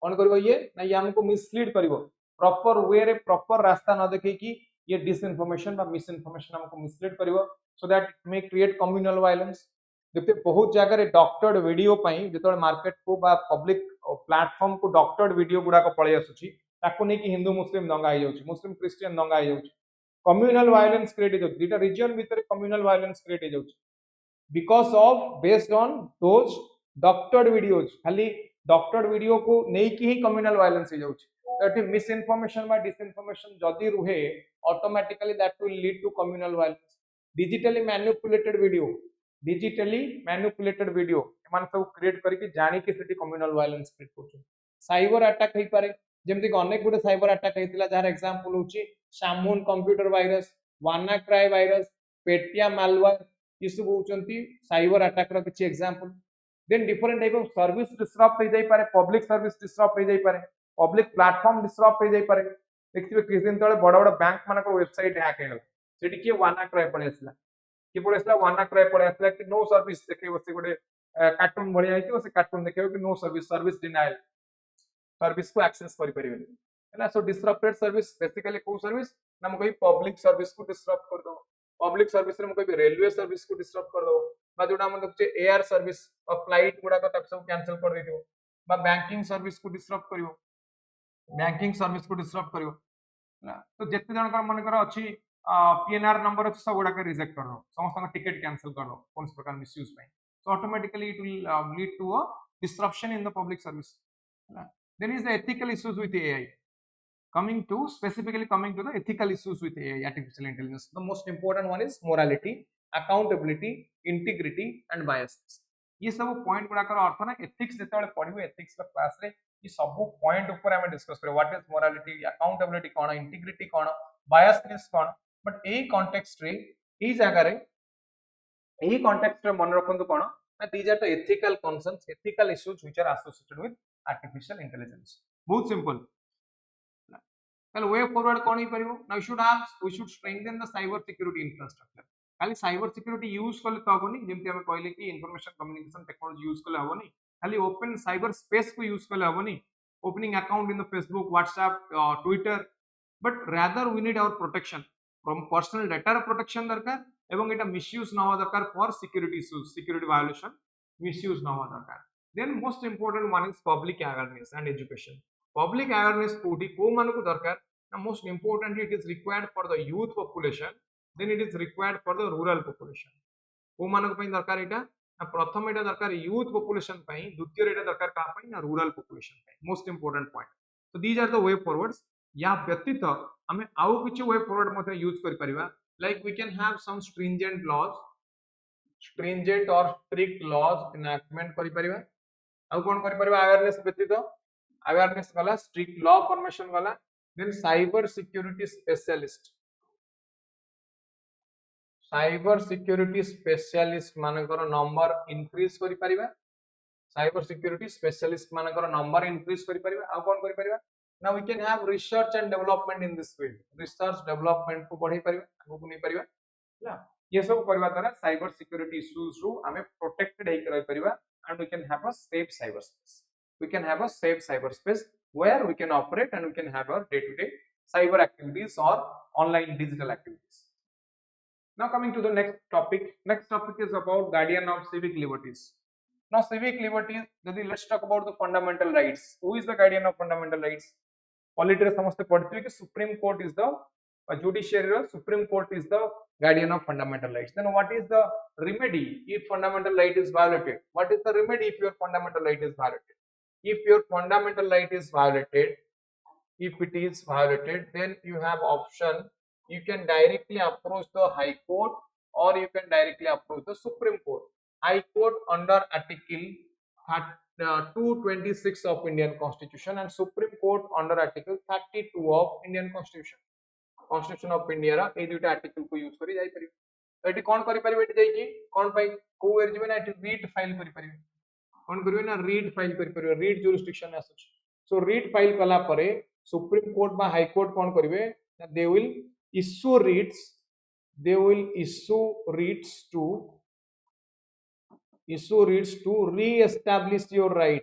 [SPEAKER 1] कोन करिवो ये ना ये हमको मिसलीड करिवो प्रॉपर वे रे प्रॉपर रास्ता न देखे कि ये डिसइनफॉरमेशन बा मिस इनफॉरमेशन हमको मिसलीड करिवो so that it may create communal violence देखते बहुत जगह रे डॉक्टर्ड वीडियो पई जेतो मार्केट को बा पब्लिक प्लेटफॉर्म को डॉक्टर्ड वीडियो गुडा को पळे आसुची ताको नै कि हिंदू मुस्लिम दंगा आइ जाउची मुस्लिम क्रिश्चियन दंगा आइ जाउची कम्युनल वायलेंस क्रिएट हो दिटा रीजन भीतर कम्युनल वायलेंस क्रिएट हो जाउची because of based on those doctored videos खाली डॉक्टर्ड वीडियो को नै कि ही कम्युनल वायलेंस हो जाउची एटी मिस इनफॉरमेशन बा डिसइनफॉरमेशन जदी रुहे automatically that will lead to communal violence digitally manipulated video digitally manipulated video एमान सब क्रिएट करके जानी के सेठी कम्युनल वायलेंस क्रिएट करछन साइबर अटैक होई पारे जेमति कि अनेक गुटे साइबर अटैक हेतिला जार एग्जांपल होची Shamoon computer virus WannaCry virus Petya malware ये सब होचंती साइबर अटैक रो किछि example then different type of service disrupt हो जाई पारे पब्लिक सर्विस डिसरप्ट हो जाई पारे पब्लिक प्लेटफॉर्म डिसरप्ट हो जाई पारे देखिबे किछ दिन तळे बड़ बड़ बैंक मानक वेबसाइट हैक हेला सेठी के वानाक्राई पळे आसला कि पळे आसला वानाक्राई पळे आसला कि नो सर्विस देखेबो से गुटे कार्टून भलिया आइतो से कार्टून देखेबो कि no service service denial service को एक्सेस करि परिबे हैला सो डिसरप्टेड सर्विस बेसिकली को सर्विस हम कोई पब्लिक सर्विस को डिसरप्ट कर दो पब्लिक सर्विस रे हम कोई रेलवे सर्विस को डिसरप्ट कर दो बा जोडा हम देखचे एयर सर्विस और फ्लाइट गुडा को तक सब कैंसिल कर देथिबो बा बैंकिंग सर्विस को डिसरप्ट करिवो बैंकिंग सर्विस को डिसरप्ट करिवो ना तो जेते जन कर मन कर अछि पीएनआर नंबर अछि सब गुडा के रिजेक्ट कर दो समस्त टिकट कैंसिल कर दो कोन प्रकार मिसयूज पय so automatically it will lead to a disruption in the public service then is the ethical issues with AI specifically coming to the ethical issues with AI artificial intelligence the most important one is morality accountability integrity and biasness ये सब point गुडा कर अर्थ ना ethics जेतेबेले पढिबो ethics का class रे ये सब point ऊपर हम डिस्कस करें what is morality accountability cone integrity cone biasness cone but AE context रे एई जगह रे एई कॉन्टेक्स्ट रे मन रखंतु कोन these are the ethical concerns ethical issues which are associated with artificial intelligence बहुत सिंपल कल वे फॉरवर्ड कोन ही परिबो now we should strengthen the cyber security infrastructure खाली cyber security यूज करले तो हबनी जेमति हम कहले कि इंफॉर्मेशन कम्युनिकेशन टेक्नोलॉजी यूज करले हबनी खाली ओपन साइबर स्पेस को यूज करले हबनी opening account in the Facebook WhatsApp Twitter but rather we need our protection from personal data protection दरकार एवं एटा मिसयूज न हो दरकार for security issues security violation misuse न हो दरकार then most important one is public awareness and education public awareness कोडी को मानको को दरकार ना most important it is required for the youth population then it is required for the rural population को मानको पई दरकार एटा ना प्रथम एटा दरकार यूथ पॉपुलेशन पई द्वितीय एटा दरकार का पई ना रूरल पॉपुलेशन पई most important point so these are the way forwards या व्यतीत हमें आउ किछ वे फॉरवर्ड मध्ये यूज करि परिबा like we can have some stringent or strict laws enactment kari pariba au kon kari pariba awareness betito awareness gala strict law formation gala then cyber security specialist मानकर number increase करि परिबा cyber security specialist मानकर number increase करि परिबा au kon kari परिबा now we can have research and development in this field research development को बढ़ाई परिबा आगु नै परिबा ना ये सब करबा द्वारा साइबर सिक्योरिटी इश्यूज रो हमें प्रोटेक्टेड हे कर परिबा and we can have a safe cyber space where we can operate and we can have our day to day cyber activities or online digital activities now coming to the next topic is about guardian of civic liberties now civic liberties यदि let's talk about the fundamental rights who is the guardian of fundamental rights polity रे समस्त पढ़थिबे कि Supreme court is the judiciary Supreme court is the guardian of fundamental rights then what is the remedy if fundamental right is violated what is the remedy if your fundamental right is violated if your fundamental right is violated if it is violated then you have option you can directly approach the high court or you can directly approach the supreme court high court under article 226 of Indian Constitution and Supreme Court under Article 32 of Indian Constitution of India रा ए दुटा article को use करी जाई परिबे तो eighty कोन करि परिबे eighty जाई कि कोन पई को एर जिवे ना एटी रीड फाइल करि परिबे कोन करिवे ना रीड फाइल करि परिबे रीड जुरिस्डिक्शन आसुछ सो रीड फाइल कला परे सुप्रीम कोर्ट बा हाई कोर्ट कोन करिवे they will issue reads to re-establish your right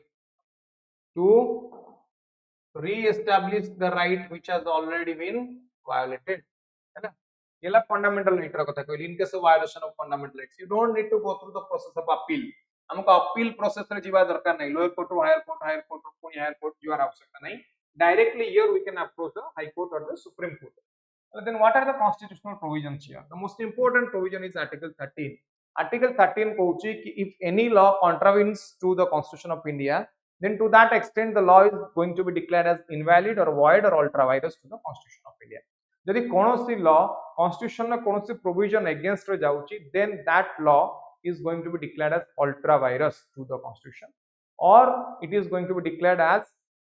[SPEAKER 1] the right which has already been violated है ना ये fundamental right रा कथा कहली in case of violation of fundamental rights you don't need to go through the process of appeal हमको appeal process रे जीवा दरकार नहीं lower court higher court पुनी higher court जीवा आवश्यकता नहीं directly here we can approach the high court or the supreme court then what are the constitutional provisions here the most important provision is article 13 Article 13 कहूची कि if any law contravenes to the Constitution of India, then to that extent the law is going to be declared as invalid or void or ultra vires to the Constitution of India. यदि कौनसी law Constitution में कौनसी provision against रे जाउची, then that law is going to be declared as ultra virus to the constitution, or it is going to be declared as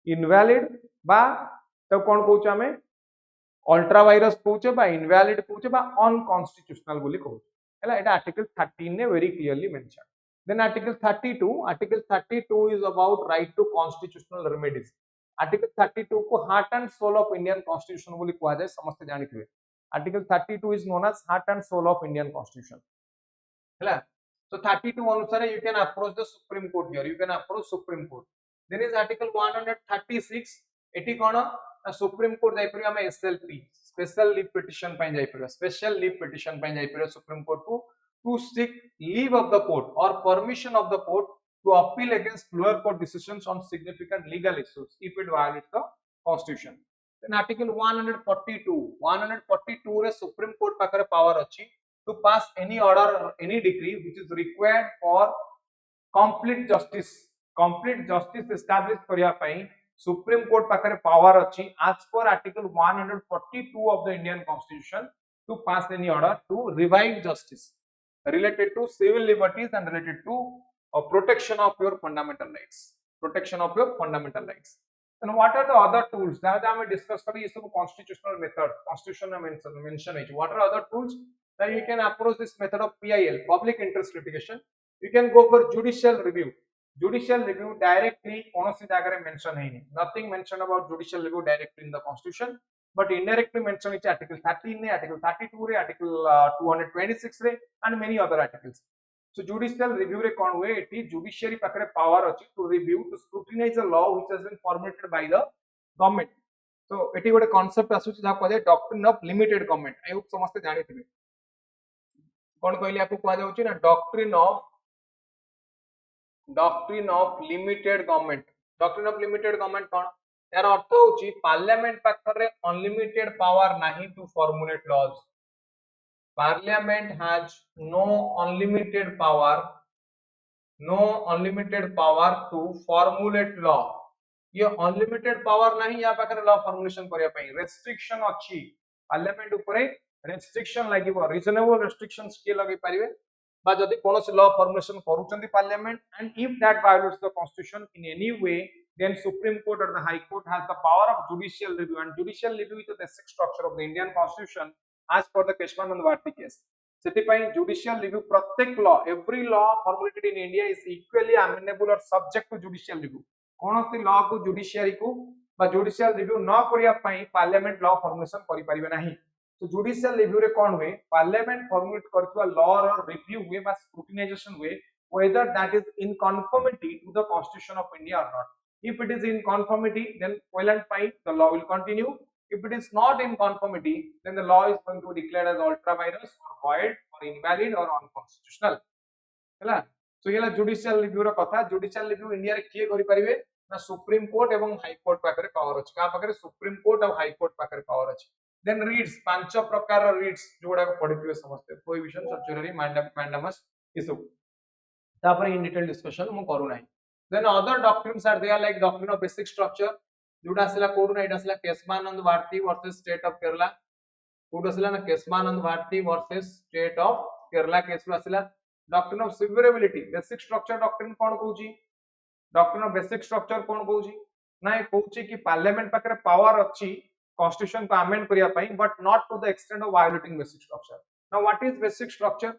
[SPEAKER 1] invalid ba to kon कहउछ हमें ultra virus कहउछ बा invalid कहउछ बा unconstitutional बोली कहउछ हैला एटा article 13 ने very clearly mentioned. Then article 32 is about right to constitutional remedies. Article 32 को heart and soul of Indian constitution बोली कहा जाए समस्त जानिथिबे. Article 32 is known as heart and soul of Indian constitution. हैला so 32 अनुसार you can approach the Supreme Court here, you can approach Supreme Court. Then is article 136 eighty cone Supreme Court जाई परियो हम SLP special leave petition ପାଇଁ जाई परियो, special leave petition ପାଇଁ जाई परियो Supreme Court to seek leave of the court or permission of the court to appeal against lower court decisions on significant legal issues if it violates the constitution. Then article 142 रे Supreme Court पाखरे power अछि to pass any order or any decree which is required for complete justice establish करिया पई Supreme Court पाखरे power अछि as per article 142 of the Indian constitution to pass any order to revive justice related to civil liberties and related to protection of your fundamental rights. And what are the other tools that we discuss kari is constitutional method constitution mention है. What are other tools that you can approach this method of PIL, public interest litigation? You can go for judicial review directly konosi jagare mention है, nothing mentioned about judicial review directly in the constitution, but indirectly mentioned is article 13 ne, article 32 re, article 226 re, and many other articles. So judicial review re kon hue eti judiciary pakare power achi to review, to scrutinize the law which has been formulated by the government. So eti gote concept asuchi ja कहले doctrine of limited government. I hope समस्त जानि थिबे कोन कहले आपको कहा जाउची ना doctrine of limited government. Doctrine of limited government कोन यार अर्थ होची पार्लियामेंट पाखरे अनलिमिटेड पावर नाही to formulate laws. Parliament has no unlimited power to formulate law. ये unlimited power नहीं या पाखरे law formulation करिया पई restriction अछि parliament ऊपर restriction लागिबो, reasonable restrictions के लगे परिबे बा जदी कोनोसी law formulation करूचंदी parliament, and if that violates the constitution in any way, then Supreme Court or the High Court has the power of judicial review, and judicial review is the basic structure of the Indian constitution as per the 𝐎𝐿 case. ସେଥିପାଇଁ judicial review प्रत्येक law, every law formulated in India is equally amenable or subject to judicial review. कोनोसी law को judiciary को बा judicial review न करिया पई parliament law formulation करि परिबे नाही. तो judicial review रे कोन हुए parliament formulate करथुवा law or review हुए बा scrutinization हुए whether that is in conformity to the constitution of India or not. If it is in conformity, then well and fine, the law will continue. If it is not in conformity, then the law is going to be declared as ultra virus or void or invalid or unconstitutional. हैला so येला judicial review रो कथा. Judicial review India रे किए करि परिबे ना Supreme court एवं high court पाखरे पावर अछि. का पाखरे सुप्रीम कोर्ट और हाई कोर्ट पाखरे पावर अछि. Then reads पांच प्रकार रो reads जोडा को पढिथिबे समस्त prohibition, certiorari, mandamus इसु तापर इन डिटेल डिस्कशन मु करू नाही. Then other doctrines are there like doctrine of basic structure जोडा असला कोड ना, एटा असला Keshavananda Bharati versus state of Kerala. कोड असला ना Keshavananda Bharati versus state of Kerala case असला. Doctrine of severability basic structure doctrine कोन कहूची, डॉक्ट्रिन ऑफ बेसिक स्ट्रक्चर कोन कहूची ना ए कहूची कि पार्लियामेंट पाखरे पावर अछि कॉन्स्टिट्यूशन को अमेंड करिया पई but not to the extent of violating basic structure. Now what is basic structure,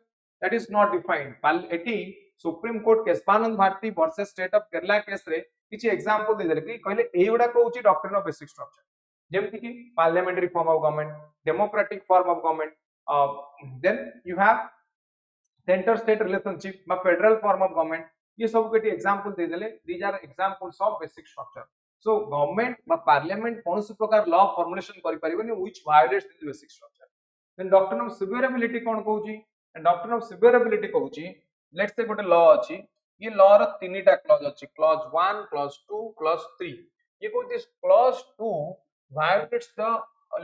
[SPEAKER 1] that is not defined. एटी Supreme Court Kesavananda Bharati versus state of Kerala case रे किछि एग्जांपल दे देले कि कहले एइडा कहूची डॉक्ट्रिन ऑफ बेसिक स्ट्रक्चर जेमति कि parliamentary form of government, democratic form of government, then you have centre state relationship बा फेडरल फॉर्म ऑफ गवर्नमेंट. ये सब केटी एग्जांपल दे देले. These are examples of basic structure. So government बा parliament कोनसी प्रकार लॉ फॉर्मुलेशन करि परिबनी which violates this basic structure. Then doctrine of severability कोन कहूची, एंड डॉक्ट्रिन ऑफ सिवियरेबिलिटी कहूची लेट्स से गोटे लॉ अछि. ये लॉ रो तीनटा क्लॉज अछि, क्लॉज 1, क्लॉज 2, क्लॉज 3. ये को this clause 2 violates the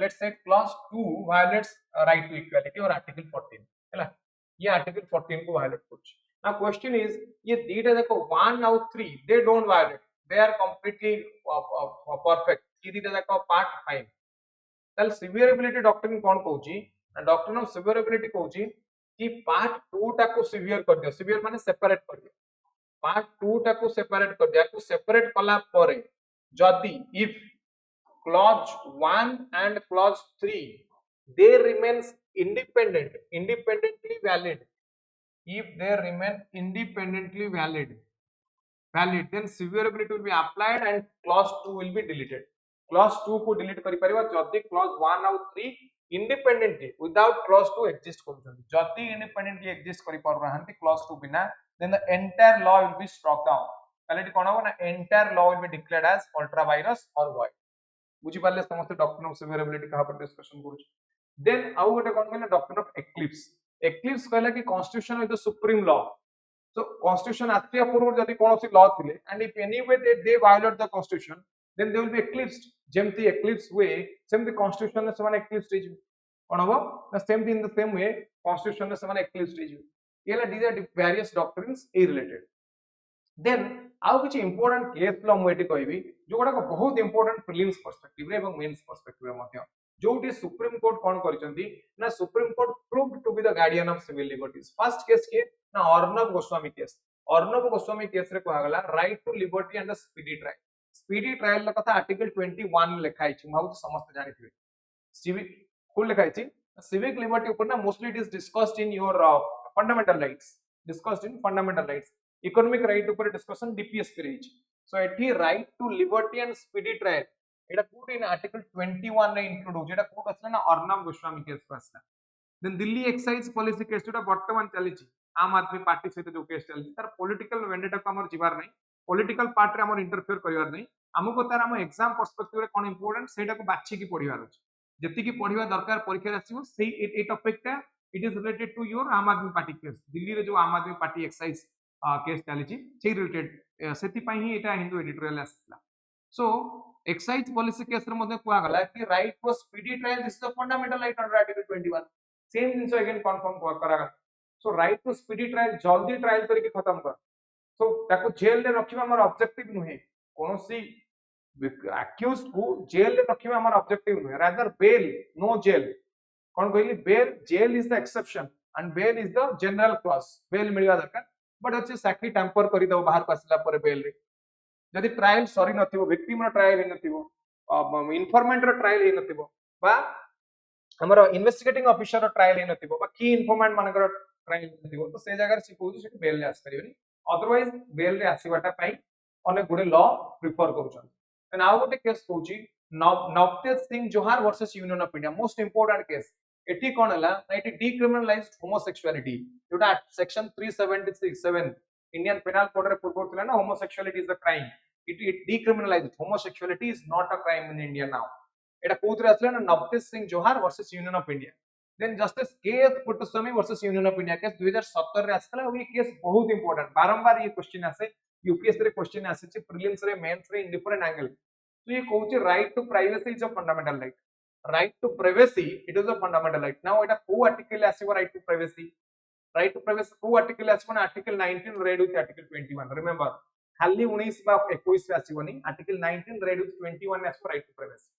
[SPEAKER 1] let's say clause 2 violates right to equality or article 14 हैला. ये article 14 को violate करछ. now question is ये दीटा देखो 1 और 3 they don't violate, they are completely perfect. ये दीटा देखो part 5. ताल severability doctrine cone कहूची, doctrine of severability कहूची कि पार्ट 2 टाको सिवियर कर दियो सिवियर माने सेपरेट कर दियो पार्ट 2 टाको सेपरेट कर दिया को सेपरेट कला परे जदी if clause 1 and clause 3 they remains independently valid if they remain independently valid then severability will be applied and clause 2 will be deleted clause 2 को delete करि परिबा जदी clause 1 और 3 independently without clause 2 exist करूछन जदी independently exist करि पर रहंती clause 2 बिना then the entire law will be struck down ताले कोन हो ना entire law will be declared as ultra virus or void बुझी पाले समस्त डॉक्ट्रिन ऑफ सेवरेबिलिटी कहा पर डिस्कशन करू देन आउ गोटे कोन कहले डॉक्ट्रिन ऑफ एक्लिप्स कहला कि constitution is the supreme law so constitution Athiya पूर्व जदी कोनोसी लॉ थिले and if any way they violate the constitution then they will be eclipsed जेमति eclipse हुए सेमति constitution ने समान eclipsed हे कोन हो ना same in the same way constitution ने समान eclipsed हे येला these are various doctrines a related then आउ किछि इंपोर्टेंट केस लॉ मु एटी कहबी जो गुडा बहुत इंपोर्टेंट प्रीलिम्स पर्सपेक्टिव रे एवं मेंस पर्सपेक्टिव रे मध्य जोटी सुप्रीम कोर्ट कोन करचंदी ना Supreme Court proved to be the guardian of civil liberties first case के ना अर्णब गोस्वामी केस रे कहला गला right to liberty and the speedy trial कथा आर्टिकल 21 लिखाइ छि माउ समस्त जानि थिबे सिविक फुल लिखाइ छि सिविक लिबर्टी ऊपर ना mostly it is discussed in your fundamental rights economic right ऊपर डिस्कशन डीपीएस पे रही सो एठी right to liberty and speedy trial एटा कोड इन आर्टिकल 21 रे इंक्लूड हो जेटा कोड असला ना अर्णब गोस्वामी केस को असला then Delhi excise policy case जोटा वर्तमान चली छि आम आदमी पार्टी सहित जो केस चली तार पॉलिटिकल वेंडेटा को हमर जिबार नै पॉलिटिकल पार्ट रे हमर इंटरफेयर करिवार नै हमको तार हम एग्जाम पर्सपेक्टिव रे कोन इंपोर्टेंट सेटा को बाछि की पढिवार अछि जति की पढिवा दरकार परीक्षा रे आसीबो सेही ए टॉपिक टा it is related to your Aam Aadmi party case Delhi रे जो आम आदमी पार्टी एक्साइज केस चली से रिलेटेड सेति पई ही एटा हिंदू एडिटोरियल आसला सो एक्साइज पॉलिसी केस रे मध्ये कुआ गला कि right for speedy trial this is the fundamental right under article 21 same jeans again confirm करा गला सो राइट टू स्पीडी ट्रायल जल्दी ट्रायल करके खत्म कर सो ताको जेल रे रखिबा हमर ऑब्जेक्टिव नुहे कोनोसी अक्यूज्ड को जेल रे रखिबा हमर ऑब्जेक्टिव नुहे रादर बेल नो जेल कोन कहली bail jail is the exception and bail is the general clause bail मिलवा दरकार बट अच्छे साक्षी टैंपर करि दो बाहर आसला पर बेल रे जदि ट्रायल सरी नथिबो विक्टिम रो ट्रायल हे नथिबो इन्फॉर्मेंट रो ट्रायल हे नथिबो बा हमर इन्वेस्टिगेटिंग ऑफिसर रो ट्रायल हे नथिबो बा की इन्फॉर्मेंट मानकर ट्रायल नथिबो तो से जगह से कहू से बेल रे आस परिबनी अदरवाइज बेल रे आसीबाटा पई अनेक गुडे लॉ प्रिफर करूछन एंड आउ गोटे case कहूची Navtej Singh Johar versus union of India most important case एठी कोन हला एठी डिक्रिमिनलाइज्ड होमोसेक्सुअलिटी जोटा सेक्शन 376(7) इंडियन पेनल कोड रे पूर्व थिला ना homosexuality is a crime it decriminalized homosexuality is not a crime in India now एटा कोथरे असला ना Navtej Singh Johar versus union of India then justice K Puttaswamy versus union of India case 2017 रे आसला ये केस बहुत इंपोर्टेंट बारंबार ये क्वेश्चन आसे यूपीएससी रे क्वेश्चन आसे छि प्रीलिम्स रे मेंस रे इन डिफरेंट एंगल तो ये कहूची right to privacy is a fundamental right right to privacy it is a fundamental right now eta ko article asibo right to privacy ko article asibo na article 19 read with article 21 remember खाली 19 बा 21 रे आसीबोनी article 19 read with 21 as per right to privacy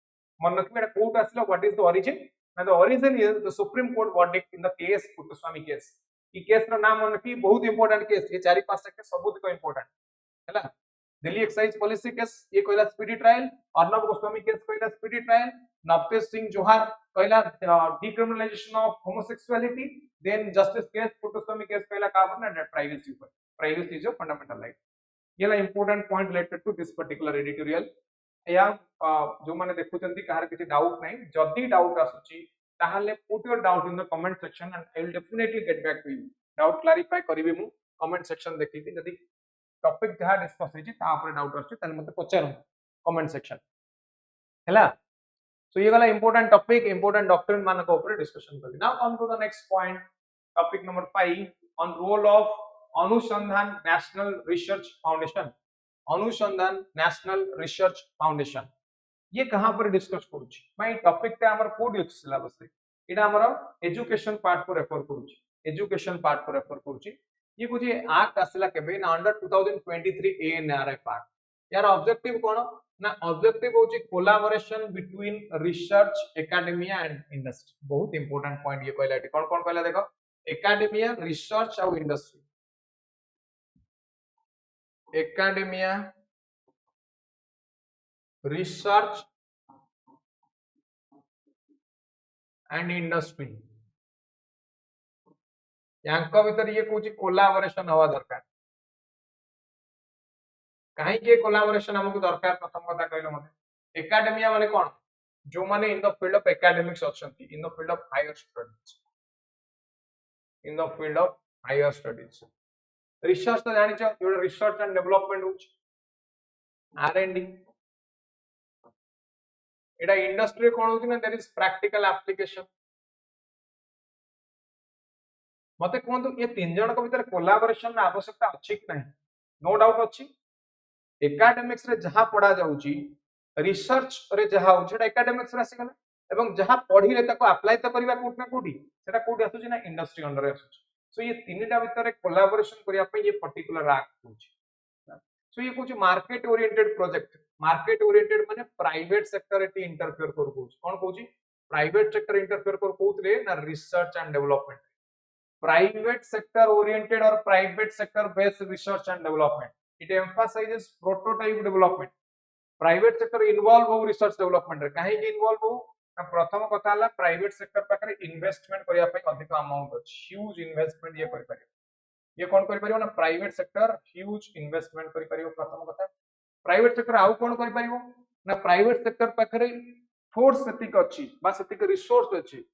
[SPEAKER 1] मन रखिबे एटा court आसला what is the origin and the origin is the supreme court verdict in the case Puttaswamy case ई case रो नाम मन रखी बहुत इंपोर्टेंट केस ये 4-5 के सबूत को इंपोर्टेंट हैला दिल्ली एक्साइज पॉलिसी केस ये कहला speedy trial Arnab Goswami case कहला स्पीडी ट्रायल नवतेज सिंह जोहार कहला decriminalization of homosexuality then justice case Puttaswamy case कहला का ना प्राइवेसी ऊपर privacy is a fundamental right येला important point related to this particular editorial या जो माने देखुचंती कहार किछि डाउट नै जदी डाउट आसुची ताहाले put your doubt in the comment section and I will definitely get back to you doubt clarify करिवे मु कमेंट सेक्शन देखिति जदी टॉपिक जहा डिस्कस होची ता ऊपर डाउट आछी तने मते पचारम कमेंट सेक्शन हैला सो ये गला इंपोर्टेंट टॉपिक इंपोर्टेंट डॉक्ट्रिन मान को ऊपर डिस्कशन करली now come to the next point topic number 5 on role of Anusandhan national research foundation ये कहां पर डिस्कस करूची भाई टॉपिक ते हमर कोड अछि सिलेबस रे एटा हमर एजुकेशन पार्ट को रेफर करूची ये कुछ एक्ट आसला केबे ना अंडर 2023 एएनआरआई पार्ट यार ऑब्जेक्टिव कोन ना ऑब्जेक्टिव होची collaboration between research academia and industry बहुत इंपोर्टेंट पॉइंट ये कहला कोन कहला देखो एकेडमिया रिसर्च आउ industry academia research and industry यांको भीतर ये कहूँ कोलाबोरेशन हवा दरकार कहीं कोलाबोरेशन हमको दरकार प्रथम कथा कहले मते एकेडमिया माने कोन जो माने in the field of academics अछंती in the field of higher studies research तो जानि छ जो research and development होछ R&D Etah industry कोन होछ ना देयर इज प्रैक्टिकल एप्लीकेशन मते कोन ये तीन जन को भीतर कोलाबोरेशन आवश्यकता अछि कि नहीं नो डाउट अछि एकेडमिक्स रे जहा पढ़ा जाउची रिसर्च रे जहा होची एटा एकेडमिक्स रे आसी गला एवं जहा पढ़िले ताको अप्लाई त करबा कोट ना कोठी सेटा कोठी आसुची ना इंडस्ट्री अंडर रे आसुची सो ये तीनटा भीतर कोलाबोरेशन करिया पे ये पर्टिकुलर एक्ट होची सो ये कुछ मार्केट ओरिएंटेड माने प्राइवेट सेक्टर एटी इंटरफेयर कर कोच कोन कोची प्राइवेट सेक्टर इंटरफेयर कर कोथले ना research and development private sector oriented और private sector based research and development it emphasizes prototype development private sector involve हो research development रे काहे कि involve हो ना प्रथम कथा हला प्राइवेट सेक्टर पाखरे इन्वेस्टमेंट करिया पई अधिक अमाउंट अछि ह्यूज इन्वेस्टमेंट ये करि परियो ये कोन करि परियो ना प्राइवेट सेक्टर ह्यूज इन्वेस्टमेंट करि परियो प्रथम कथा प्राइवेट सेक्टर आउ कोन करि परियो ना प्राइवेट सेक्टर पाखरे फोर्स सेतिक अछि बा सेतिक रिसोर्स अछि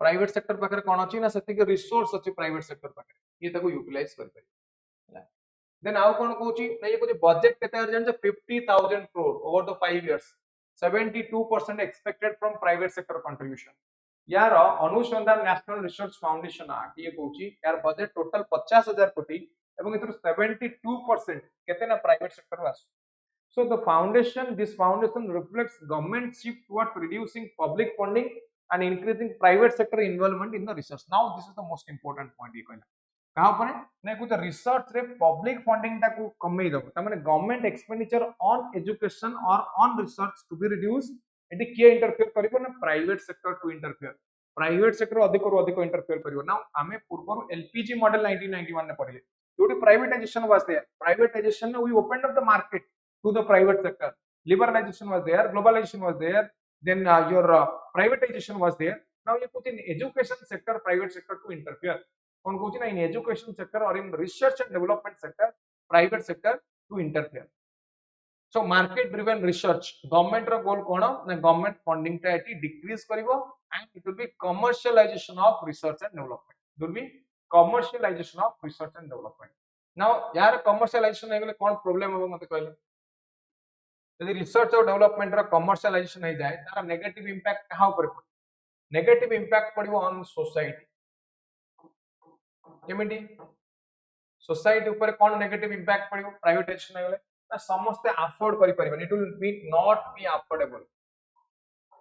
[SPEAKER 1] प्राइवेट सेक्टर पाखरे कोन अछि ना सेतिक रिसोर्स अछि प्राइवेट सेक्टर पाखरे ये ताको यूटिलाइज करि परियो देन आउ कोन कहूची ना ये कुछ बजट केते जान 50,000 crore over the 5 years 72% expected from private sector contribution यार अनुसंधान नेशनल रिसर्च फाउंडेशन एक्ट ये कहूची यार बजट टोटल 50,000 कोटी एवं इतर 72% केते ना प्राइवेट सेक्टर वास so the foundation this foundation reflects government shift towards reducing public funding and increasing private sector involvement in the research now this is the most important point ये कहला कहा पर ने कुछ रिसर्च रे पब्लिक फंडिंग ता को कमई दबो त माने गवर्नमेंट एक्सपेंडिचर ऑन एजुकेशन और on research to be reduce एटी के इंटरफेयर करिवो ना private sector to interfere private sector अधिक रु अधिक इंटरफेयर करिवो ना आमे पूर्व एलपीजी मॉडल 1991 ने पढिले जोटी privatization was there privatization we opened up the market to the private sector liberalization was there globalization was there then your privatization was there now ये कुछ in education sector private sector to interfere कौन कहूँ ना in education sector और in research and development sector private sector to interfere so market driven research government रो goal कोन ना government funding टा एटी decrease करिवो and it will be commercialization of research and development it will be commercialization of research and development now यार commercialization हेगले कोन problem हो मते कहले यदि रिसर्च और डेवलपमेंट रो कमर्शियलाइजेशन हे जाय तार नेगेटिव इंपैक्ट कहा ऊपर पड़े नेगेटिव इंपैक्ट पड़िवो ऑन सोसाइटी केमिटी सोसाइटी ऊपर कोन नेगेटिव इंपैक्ट पड़ियो प्राइवेटाइजेशन हेगले ना समस्त अफोर्ड करि परिबन it will be not be affordable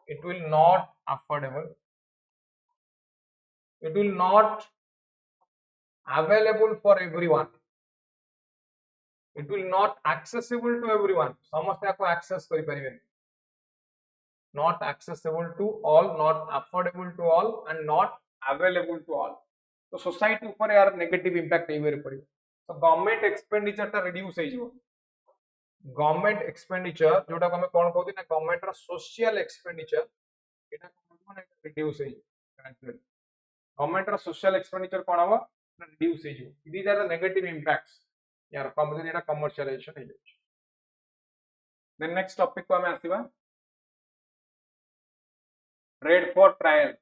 [SPEAKER 1] it will not affordable it will not available for everyone it will not accessible to everyone समस्त को access करि परिबन not accessible to all not affordable to all and not available to all तो society ऊपर यार negative impact एई वेरे पड़ियो तो government expenditure ता reduce हे जिवो गवर्नमेंट एक्सपेंडिचर जोटा को हम कोन कहउती ना गवर्नमेंट रा सोशल एक्सपेंडिचर एटा कोन रिड्यूस हे गवर्नमेंट रा सोशल एक्सपेंडिचर कोन हबो रिड्यूस हे जिवो these are the negative impacts यार कम एटा कमर्शियलाइजेशन हे जाय देन नेक्स्ट टॉपिक को हम आसीबा Red Fort trial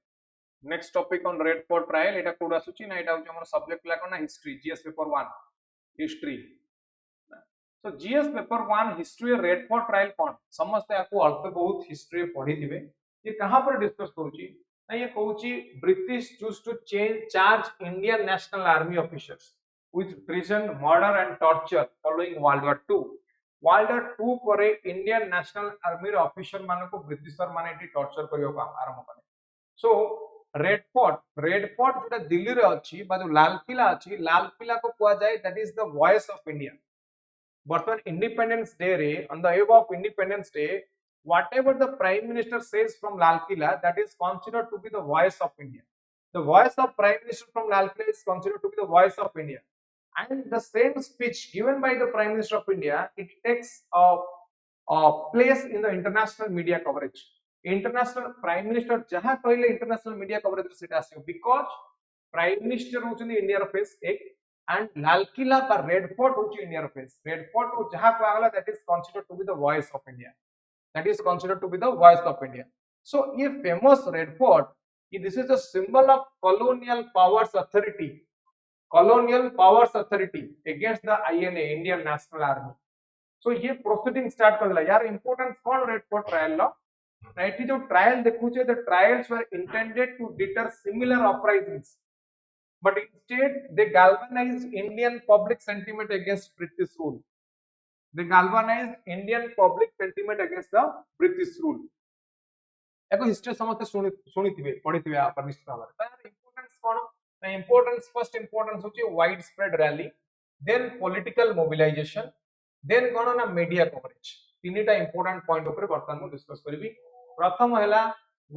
[SPEAKER 1] next topic on Red Fort trial एटा कोड आसुची ना एटा हमर सब्जेक्ट ला कोन history GS paper 1 history so GS paper 1 history Red Fort trial कोन समस्त याको अल्प बहुत हिस्ट्री पढी दिबे ये कहां पर डिस्कस करूची ना ये कहूची British choose to change charge Indian National Army officers with treason murder and torture following World War 2 परे इंडियन नेशनल आर्मी ऑफिसर माने को ब्रिटिशर माने एटी टॉर्चर करियो का आरंभ करे सो रेड फोर्ट जोटा दिल्ली रे अछि बा जो लाल किला को कुआ जाय that is the voice of India बर्तमान इंडिपेंडेंस डे रे on the eve of independence day whatever the prime minister says from lal killa that is considered to be the voice of india The voice of Prime Minister from Lal Killa is considered to be the voice of India. And the same speech given by the Prime Minister of India, it takes a place in the international media coverage. International Prime Minister jaha कहले international media coverage रे सेटा आसियो because Prime Minister होचंदी India रो face एक and Lal Killa का Red Fort होची India रो फेस. Red Fort को jaha कहला that is considered to be the voice of India. That is considered to be the voice of India. So, a famous Red Fort, this is a symbol of colonial powers authority against the INA, Indian National Army. So, ये proceeding start कर दिला. यार importance कौन Red Fort trial ला? Right, जो trial देखो चे, the trials were intended to deter similar uprisings, but instead they galvanized Indian public sentiment against British rule. They galvanized Indian public sentiment against the British rule. Echo history समझते सुनिथिबे पढिथिबे आपण निश्चित भाବରେ तार importance कोन ना importance first importance होची wide spread rally then political mobilization then कोन ना media coverage तीनटा इंपोर्टेंट पॉइंट ऊपर वर्तमान में डिस्कस करबी प्रथम हैला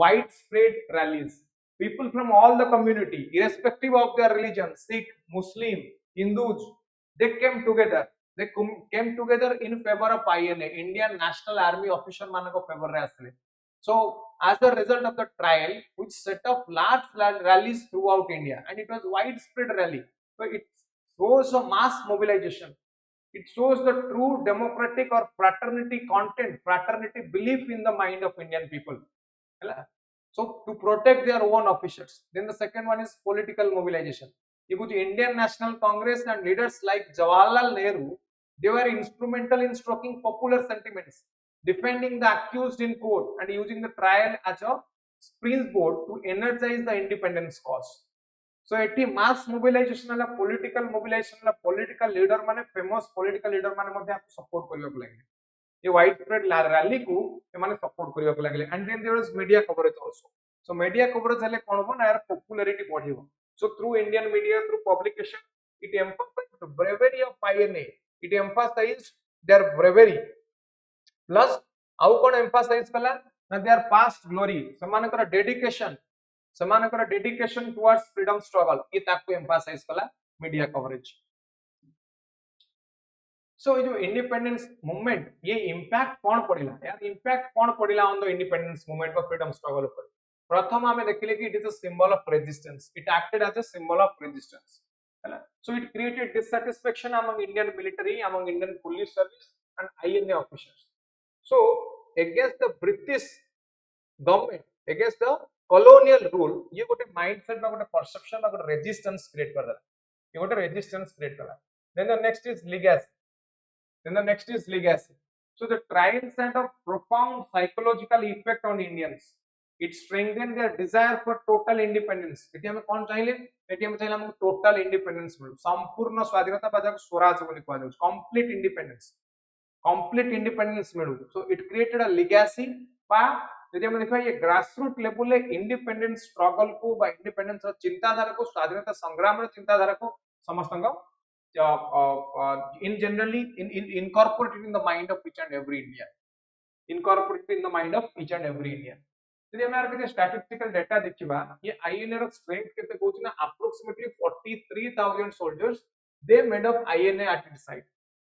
[SPEAKER 1] wide spread rallies people from all the community irrespective of their religion Sikh Muslim Hindus they came together in favor of INA Indian National Army officer मानको favour रे आसले. So as a result of the trial which set up large rallies throughout India and it was widespread rally, so it shows a mass mobilization, it shows the true democratic or fraternity belief in the mind of Indian people. So to protect their own officers. Then the second one is political mobilization. Indian National Congress and leaders like Jawaharlal Nehru, they were instrumental in stoking popular sentiments, defending the accused in court and using the trial as a springboard to energize the independence cause. So eighty mass mobilization वाला political mobilization वाला political leader माने famous political leader माने मध्य आपको support करियो को लगे. ये widespread rally को ये माने support करियो को लगे. And then there was media coverage also. So media coverage हेले कोन हो ना यार popularity बढ़ियो. So through Indian media, through publication, it emphasized the bravery of INA. It emphasized their bravery. Plus, आउ कोन emphasize कला ना their past glory. समानकर dedication towards freedom struggle. ये ताको emphasize कला media coverage. So ये जो independence movement ये impact कौन पड़िला यार impact कौन पड़िला on the independence movement or freedom struggle ऊपर. प्रथम हमें देखिले कि it is a symbol of resistance. It acted as a symbol of resistance. So it created dissatisfaction among Indian military, among Indian police service and INA officers. So against the British government, against the colonial rule, ये गोटे mindset बा गोटे perception बा गोटे resistance create कर दला. ये गोटे resistance create करा. Then the next is legacy. So the trials had a profound psychological effect on Indians. It strengthened their desire for total independence. Eighty हमें कौन चाहिए? एटी हमें चाहिए हमको total independence मिलो. संपूर्ण स्वाधीनता बाजाक स्वराज बोली कहा जाए. Complete independence मिलो. So it created a legacy. पा यदि हम देखा ये grassroots level ले independence struggle को बा independence चिंताधारा को स्वाधीनता संग्राम रे चिंताधारा को समस्तंग in generally incorporated in the mind of each and every Indian. यदि हम यार statistical data देखिबा ये INA रो strength केते कहउछ ना approximately 43,000 soldiers they made up INA at its side.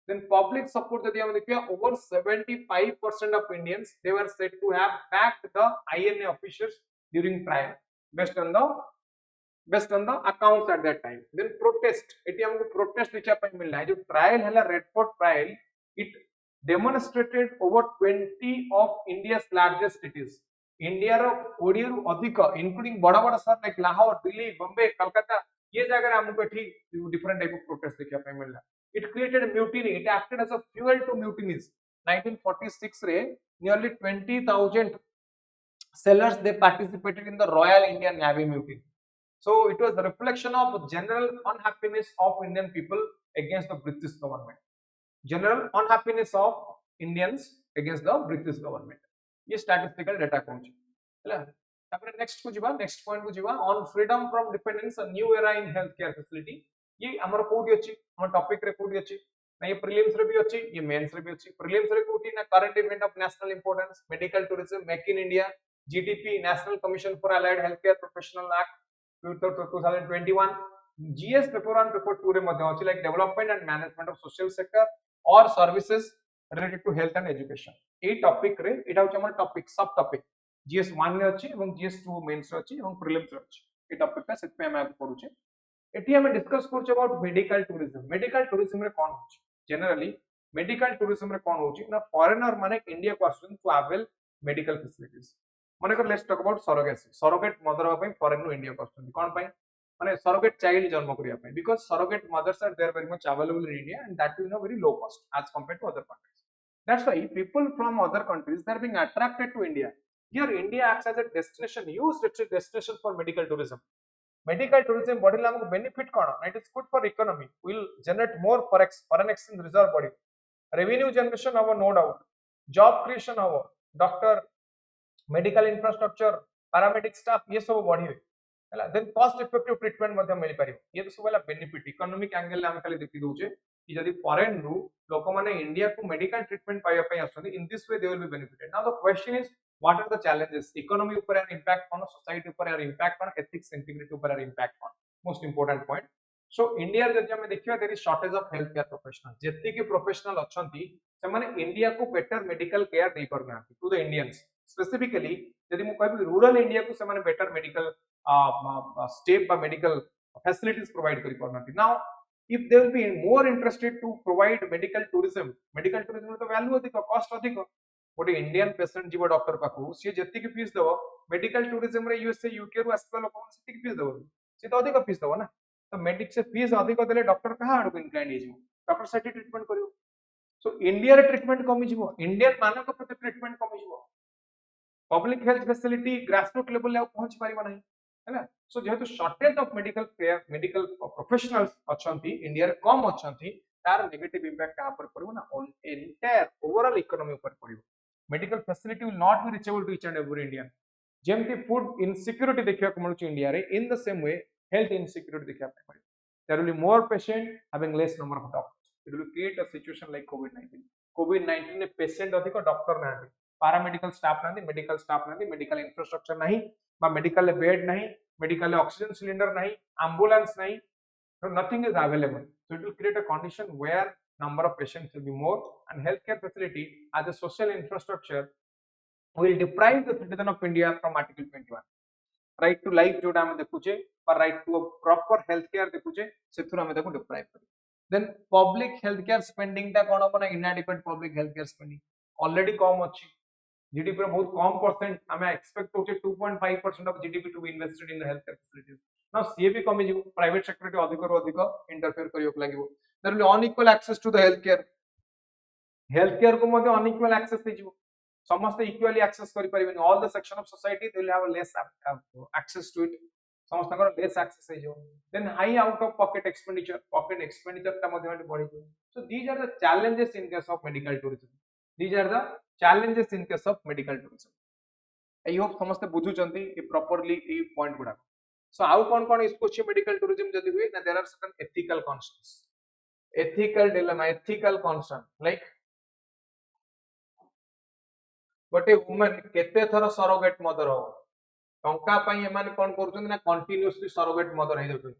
[SPEAKER 1] Then public support यदि हम देखिबा over 75% of Indians they were said to have backed the INA officers during trial based on the accounts at that time. Then protest eighty हमको protest देखा पे मिलला है जो trial हैला Red Fort trial it demonstrated over 20 of India's largest cities. India रो ओडिया रो अधिक इंक्लूडिंग बड़ा बड़ा शहर लाइक लाहौर दिल्ली बॉम्बे कलकत्ता ये जगह हमको ठीक डिफरेंट टाइप ऑफ प्रोटेस्ट देखा पे मिलला. It created mutiny. It acted as a fuel to mutinies. 1946 रे nearly 20,000 sailors they participated in the Royal Indian Navy mutiny. So it was the reflection of general unhappiness of Indian people against the British government. General unhappiness of Indians against the British government. ये statistical data कौन ची? हैला. तापर next को जीवा next point को जीवा on freedom from dependence a new era in healthcare facility. ये हमर कोडी अछि हमर टॉपिक रे कोडी अछि ना ये prelims रे भी अछि ये mains रे भी अछि. Prelims रे कोडी ना current event of national importance medical tourism make in India GDP National Commission for Allied Healthcare Professional Act 2021 GS paper 1 paper 2 रे मध्ये अछि like development and management of social sector और services related to health and education ए topic रे एटा होछ हमर topic सब topic GS 1 रे अछि एवं GS 2 मेंस रे अछि एवं प्रीलिम्स रे अछि ए टॉपिक का सेट पे हम पढुचे एटी हम डिस्कस करछ अबाउट मेडिकल टूरिज्म रे कोन होछ जनरली मेडिकल टूरिज्म रे कोन होछ ना फॉरेनर माने इंडिया को आसुन टू अवेल मेडिकल फैसिलिटीज माने कर let's talk about surrogate mother पई फॉरेन नु इंडिया को आसुन कोन पई माने सरोगेट चाइल्ड जन्म करिया पई because surrogate mothers are there very much available in India and that is no very low cost as compared to other countries that's why people from other countries they are being attracted to India here India acts as a destination huge destination for medical tourism बढ़िला हमको benefit कोन it is good for economy will generate more foreign exchange reserve बॉडी revenue generation हबो no doubt job creation हबो doctor medical infrastructure paramedic staff ये सब बढ़िबे हला then cost effective treatment मध्ये मिल पारिबो ये तो सब वाला बेनिफिट इकोनॉमिक एंगल ले हम खाली देखि दोचे कि जदि फॉरेन रु लोक माने इंडिया को मेडिकल ट्रीटमेंट पाइबा पई आसुनी in this way they will be benefited now the question is what are the challenges economy ऊपर आर इंपैक्ट कोन सोसाइटी ऊपर आर इंपैक्ट कोन एथिक्स इंटीग्रिटी ऊपर आर इंपैक्ट कोन most important point so India रे जदि हम देखिबा there is shortage of health care professional जेति के प्रोफेशनल अछंती से माने इंडिया को बेटर मेडिकल केयर दे परना टू द इंडियंस स्पेसिफिकली यदि मु कहबी रूरल इंडिया को से माने बेटर मेडिकल स्टेप बा मेडिकल फैसिलिटीज प्रोवाइड करि परना now if they will be more interested to provide medical tourism तो वैल्यू अधिक कॉस्ट अधिक गोटे इंडियन पेशेंट जीव डॉक्टर पाखु सी जति की फीस देबो मेडिकल टूरिज्म रे यूएसए यूके रु आसपा लोक से की फीस देबो से तो अधिक फीस देबो ना तो मेडिक से फीस अधिक देले डॉक्टर कहा आडू इंक्लाइन हे जिवो डॉक्टर सेठी ट्रीटमेंट करियो सो इंडिया रे ट्रीटमेंट कमी जिवो इंडियन मानक प्रति ट्रीटमेंट कमी जिवो public health facility grassroot level ले पहुंच पारिबो नाही हैना सो जेहेतु shortage of medical care medical professionals अछंती इंडिया रे कम अछंती तार नेगेटिव इंपैक्ट आ पर पड़िबो ना ऑन एंटायर ओवरऑल इकोनॉमी ऊपर पड़िबो medical facility will not be reachable to each and every Indian जेमती फूड इनसिक्योरिटी देखिया को मिलुची इंडिया रे in the same way health insecurity देखिया पे पड़िबो there will be more patient having less number of doctors it will create a situation like कोविड-19 ने पेशेंट अधिक डॉक्टर ना पैरामेडिकल स्टाफ ना मेडिकल स्टाफ ना मेडिकल इंफ्रास्ट्रक्चर नहीं बा मेडिकल बेड नहीं मेडिकल ऑक्सीजन सिलेंडर नहीं एम्बुलेंस नहीं so nothing is available so it will create a condition where number of patients will be more and healthcare facility as a social infrastructure will deprive the citizen of India from article 21 right to life जोटा हम देखुचे पर right to a proper healthcare देखुचे सेथुर हम देखु deprive करी then public healthcare spending ता कोन अपन inadequate public healthcare spending already कम अछि GDP रे बहुत कम परसेंट हमें एक्सपेक्ट होचे 2.5% of GDP to be invested in the health care facilities now सीए भी कमी जिवो प्राइवेट सेक्टर रे अधिक रो अधिक इंटरफेयर करियो लागिवो there will unequal access to the health care को मध्ये अनइक्वल एक्सेस दे जिवो समस्त इक्वली एक्सेस करि परिबेनी all the section of society they will have less access to it समस्त कर लेस एक्सेस हे जिवो then high out of pocket expenditure ता मध्ये बढ़ी जिवो so these are the challenges in case of medical tourism these are the challenges in case of medical tourism I hope समस्त बुझु चंती ए प्रॉपर्ली ए पॉइंट गुडा सो आउ कोन इस कुछ मेडिकल टूरिज्म जदी हुए ना there are certain ethical concerns ethical dilemma ethical concern like गोटे woman केते थरो सरोगेट मदर हो टंका पई एमान कोन करूछन ना कंटीन्यूअसली सरोगेट मदर हे जतो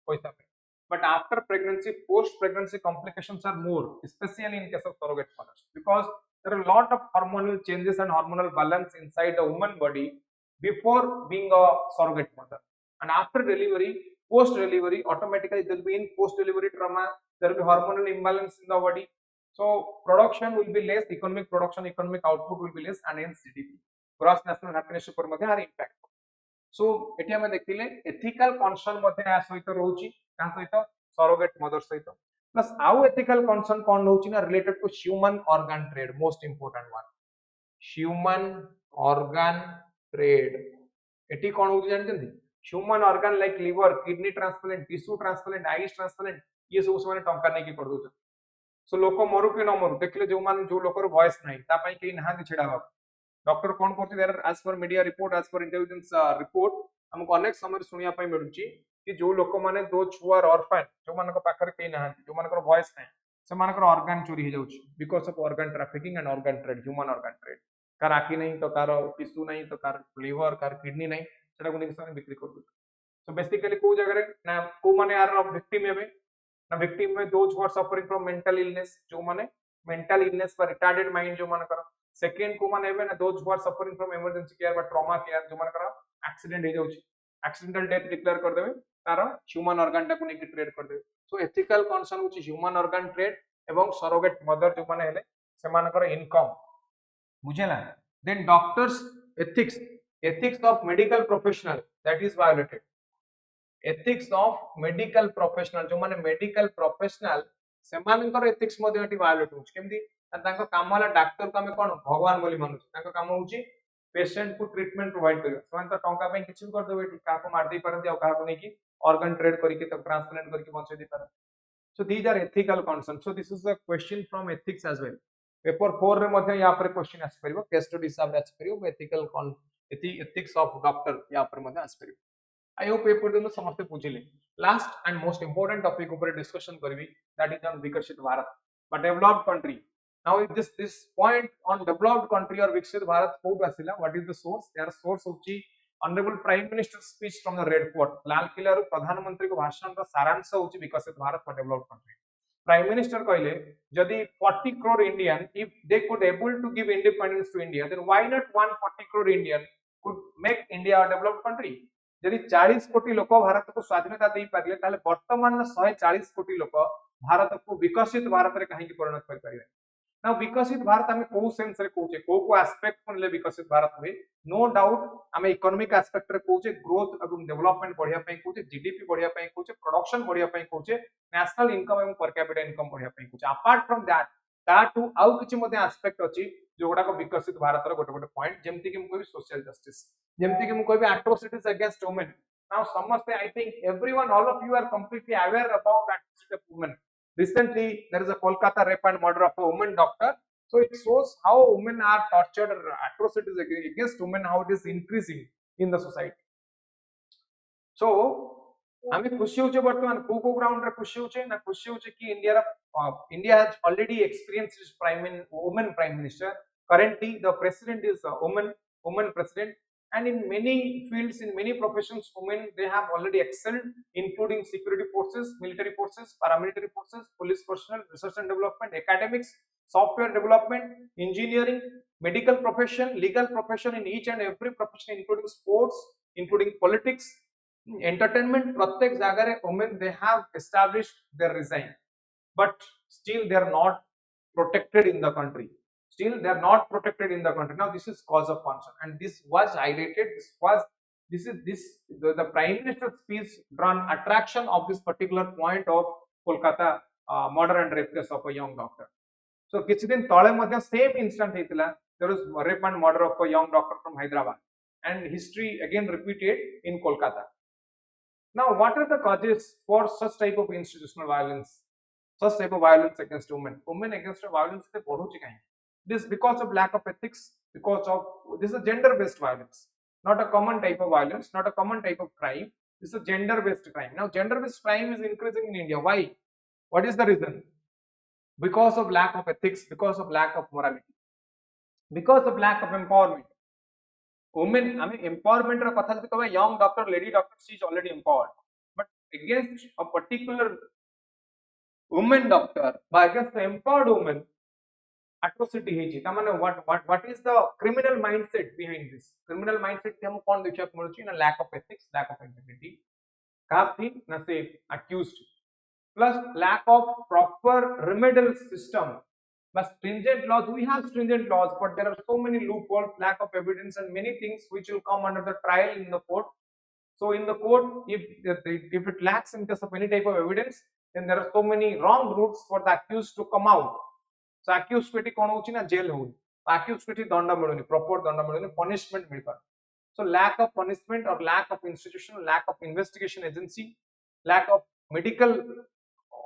[SPEAKER 1] पैसा पे but after pregnancy post pregnancy complications are more especially in case of surrogate mothers because there are a lot of hormonal changes and hormonal balance inside the woman body before being a surrogate mother and after delivery post delivery automatically there will be in post delivery trauma there will be hormonal imbalance in the body so production will be less economic production economic output will be less and hence GDP gross national happiness पर मध्ये are impact सो एठी हम देखिले ethical concern मध्ये आ सहित रहउची का सहित सरोगेट मदर सहित प्लस आउ एथिकल कंसर्न कोन रहउची ना related to human organ trade most important one human organ trade एठी कोन होची जानते human organ like liver kidney transplant tissue transplant eyes transplant ये सब माने टंका नै की कर दोछ सो लोक मरु कि न मरु देखले जो मान जो लोकर वॉइस नै ता पई के नहा छिडा डॉक्टर कोन करते there as per media report as per intelligence report हमको अनेक समय सुनिया पई मिलुची कि जो लोक माने दो छुआर ऑर्फन जो मान को पाखर के नहा जो मान को वॉइस नै से मान को ऑर्गन चोरी हे जाउची because of organ trafficking and organ trade human organ trade कार आखी नहीं तो कार टिश्यू नहीं तो कार लिवर कार किडनी नहीं सेटा को निकसन बिक्री कर दो सो बेसिकली को जगह रे ना को माने यार विक्टिम हेबे ना विक्टिम में those who are suffering from mental illness जो माने मेंटल इलनेस पर रिटार्डेड माइंड जो माने कर सेकंड को माने हेबे ना those who are suffering from emergency care बा ट्रॉमा केयर जो माने कर एक्सीडेंट हे जाउची एक्सीडेंटल डेथ डिक्लेयर कर देबे तार ह्यूमन ऑर्गन टा को नेकी ट्रेड कर देबे सो एथिकल कंसर्न होची ह्यूमन ऑर्गन ट्रेड एवं सरोगेट मदर जो माने हेले से मानकर इनकम बुझेला then doctors ethics ethics of medical professional that is violated ethics of medical professional जो माने medical professional से मानकर ethics मध्ये एटी violate होछ केमदी तांको काम वाला डॉक्टर को हमें कोन भगवान बोली मानुछ तांको काम होची पेशेंट को ट्रीटमेंट प्रोवाइड करियो समान तो टंका पे किछु कर देबे एटी का को मार दे परंती आ का को नै की organ trade करके तब ट्रांसप्लांट करके बंचे दे पर so these are ethical concerns so this is a question from ethics as well paper 4 रे मध्ये या पर क्वेश्चन आसी परिबो केस स्टडी हिसाब रे आसी परिबो एथिकल ethics of doctor या पर मध्ये आसी परिबो आई होप पेपर दिन समस्त बुझिले last and most important topic ऊपर डिस्कशन करबी that is on Viksit Bharat but developed country now this point on developed country और विकसित भारत कोड आसिला व्हाट इज द सोर्स यार सोर्स होची honourable Prime minister speech from the Red Fort Lal Qila रो प्रधानमंत्री को भाषण रो सारांश होची Viksit Bharat for developed country Prime Minister कहले जदि 40 crore Indian if they could able to give independence to India then why not 140 crore Indian could make India a developed country जदि 40 कोटी लोक भारत को स्वाधीनता दे पारले ताले वर्तमान 140 कोटी लोक भारत को विकसित भारत रे काहे की परिणत कर परिबे ना विकसित भारत हमें को सेंस रे कहूचे को एस्पेक्ट कोनले विकसित भारत हुए नो डाउट हमें इकोनॉमिक एस्पेक्ट रे कहूचे ग्रोथ एवं डेवलपमेंट बढ़िया पई कहूचे जीडीपी बढ़िया पई कहूचे प्रोडक्शन बढ़िया पई कहूचे नेशनल इनकम एवं पर कैपिटा इनकम बढ़िया पई कहूचे अपार्ट फ्रॉम दैट टू आउ किछि मध्ये एस्पेक्ट अछि जो गुडा को विकसित भारत रो गोटे गोटे पॉइंट जेमति कि मु कहबी सोशल जस्टिस जेमति कि मु कहबी एट्रोसिटीज अगेंस्ट वुमेन नाउ समझते I think everyone all of you are completely aware about atrocity of women recently there is a Kolkata rape and murder of a woman doctor so it shows how women are tortured or atrocities against women how it is increasing in the society so आमी खुशी होचे वर्तमान को ground रे खुशी होचे ना खुशी होचे कि India has already experienced woman prime minister currently the president is a woman president and in many fields in many professions women they have already excelled including security forces military forces paramilitary forces police personnel research and development academics software development engineering medical profession legal profession in each and every profession including sports including politics entertainment pratyek jaga re women they have established their resign but still they are not protected in the country still they are not protected in the country now this is cause of concern and this was highlighted the prime minister's speech drawn attraction of this particular point of Kolkata murder and rape case of a young doctor so kichi din tale madhya same instant heitila there was rape and murder of a young doctor from Hyderabad and history again repeated in Kolkata now what are the causes for such type of institutional violence such type of violence against women against violence te badhuchi kahi this because of lack of ethics because of this is gender based violence not a common type of violence not a common type of crime this is a gender based crime now gender based crime is increasing in India why what is the reason because of lack of ethics because of lack of morality because of lack of empowerment women I mean empowerment रा कथा जति कहबे young doctor lady doctor she is already empowered but against a particular woman doctor by against the empowered woman atrocity हेची ता माने what is the criminal mindset behind this criminal mindset के हम कोन देखिया मिलुची ना lack of ethics lack of integrity काफी ना से accused plus lack of proper remedial system but stringent laws we have stringent laws but there are so many loopholes lack of evidence and many things which will come under the trial in the court so in the court if it lacks in case of any type of evidence then there are so many wrong routes for the accused to come out so accused पेटी कोन होची ना jail होई accused पेटी दंड मिलुनी proper दंड मिलुनी punishment mill par so lack of punishment or lack of institution lack of investigation agency lack of medical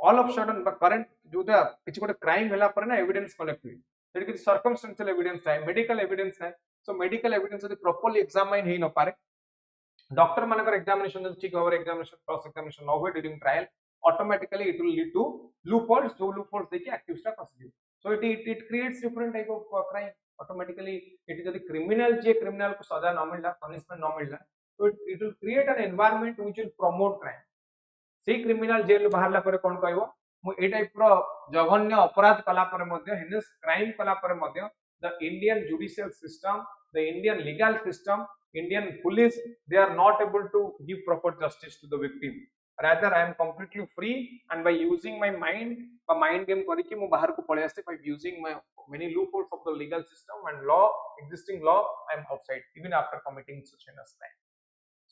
[SPEAKER 1] all of sudden but current जो किछि गोटे क्राइम भेला पर ना एविडेंस कलेक्ट हुई जेडी कि सर्कमस्टेंशियल एविडेंस है मेडिकल एविडेंस है सो मेडिकल एविडेंस यदि प्रॉपर्ली एग्जामिन हे न पारे डॉक्टर मानकर एग्जामिनेशन ठीक भाव एग्जामिनेशन क्रॉस एग्जामिनेशन न हुए during trial automatically it will lead to loopholes जो लूपहोल्स देखि एक्यूज्ड का फंस so it creates different type of crime automatically it is the criminal J criminal को सजा न मिलला punishment न मिलला So it will create an environment which will promote crime. से क्रिमिनल जेल बाहरला पर कोन कहबो मु ए टाइप रो जघन्य अपराध कला पर मध्ये हिनस क्राइम कला पर मध्ये the Indian judicial system, the Indian legal system, Indian police, they are not able to give proper justice to the victim. Rather, I am completely free, and by using my mind, by mind game करके मु बाहर को पळे आसे by using my many loopholes of the legal system and law, existing law, I am outside even after committing such an crime.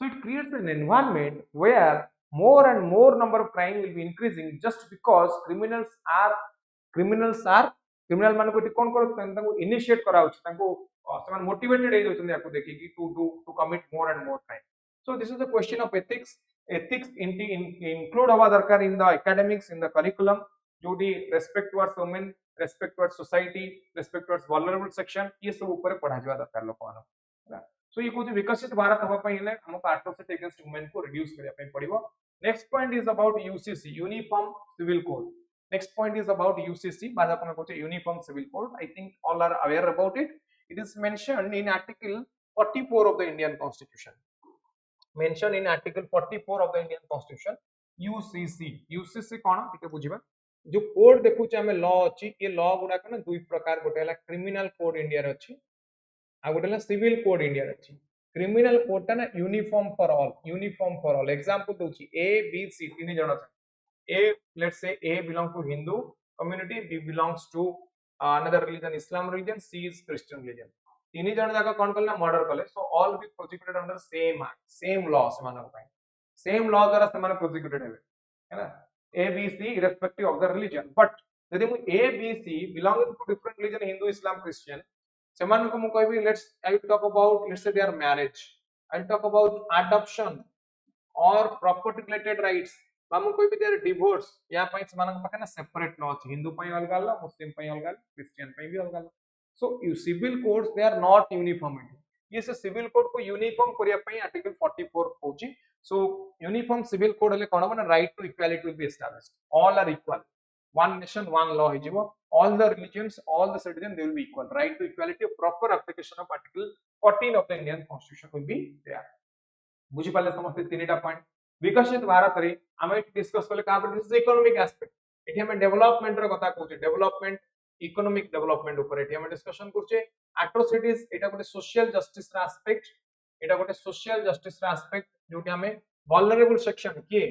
[SPEAKER 1] So it creates an environment where more and more number of crime will be increasing just because criminal मान को कोन करो initiate करा समान motivated हे जोचन याको देखि कि to commit more and more crime. So this is a question of ethics. Ethics include हवा दरकार in the academics, in the curriculum, जोडी respect towards women, respect towards society, respect towards vulnerable section, ये सब ऊपर पढ़ा जावा दरकार लोक मान. So ये कुछ विकसित भारत हवा पई हेले हमको atrocity against women को reduce करिया पई पड़िबो. Next point is about UCC, Uniform Civil Code. Next point is about UCC, बाद अपन को Uniform Civil Code. I think all are aware about it. It is mentioned in Article 44 of the Indian Constitution. Mentioned in Article 44 of the Indian Constitution. UCC कोन ठीक बुझिबा जो code देखुचे हमें law अछि ये law गुडा कन दुई प्रकार गोटे हला क्रिमिनल कोड इंडिया रे अछि आ गोटे हला सिविल कोड इंडिया रे अछि. क्रिमिनल कोड ता ना यूनिफॉर्म फॉर ऑल एग्जांपल दोछि ए बी सी तीन जण अछि. A, let's say A belongs to Hindu community, B belongs to another religion, Islam religion, C is Christian religion. तीन जन जाका कोन करला मर्डर कले. So all be prosecuted under same act, same law समान पाए. Same law द्वारा समान prosecuted हेबे है ना. A B C irrespective of the religion. But यदि मु A B C belonging to different religion, Hindu, Islam, Christian, समान को मु कहबी I will talk about, let's say their marriage, I will talk about adoption or property related rights, मामु कोई भी देर divorce या पई समान पाखे ना सेपरेट लॉ अछि. हिंदू पई अलग अलग, मुस्लिम पई अलग अलग, क्रिश्चियन पई भी अलग अलग. So civil codes they are not uniformity. ये से सिविल कोड को यूनिफॉर्म करिया पई आर्टिकल 44 होची. सो यूनिफॉर्म सिविल कोड हले कोन माने right to equality will be established. All are equal, one nation one law हिजिबो. all the religions, all the citizens, they will be equal. Right to equality, proper application of article 14 of the Indian Constitution will be there. बुझी पाले समस्त तीनटा point. विकसित भारत रे हम discuss करले का दिस इज इकोनॉमिक एस्पेक्ट. एठी हम डेवलपमेंट रो कथा कहूचे, डेवलपमेंट इकोनॉमिक डेवलपमेंट ऊपर एठी हम डिस्कशन करचे. एट्रोसिटीज एटा गोटे सोशल जस्टिस रा एस्पेक्ट, एटा गोटे सोशल जस्टिस रा एस्पेक्ट जोटी हमें वल्नरेबल सेक्शन के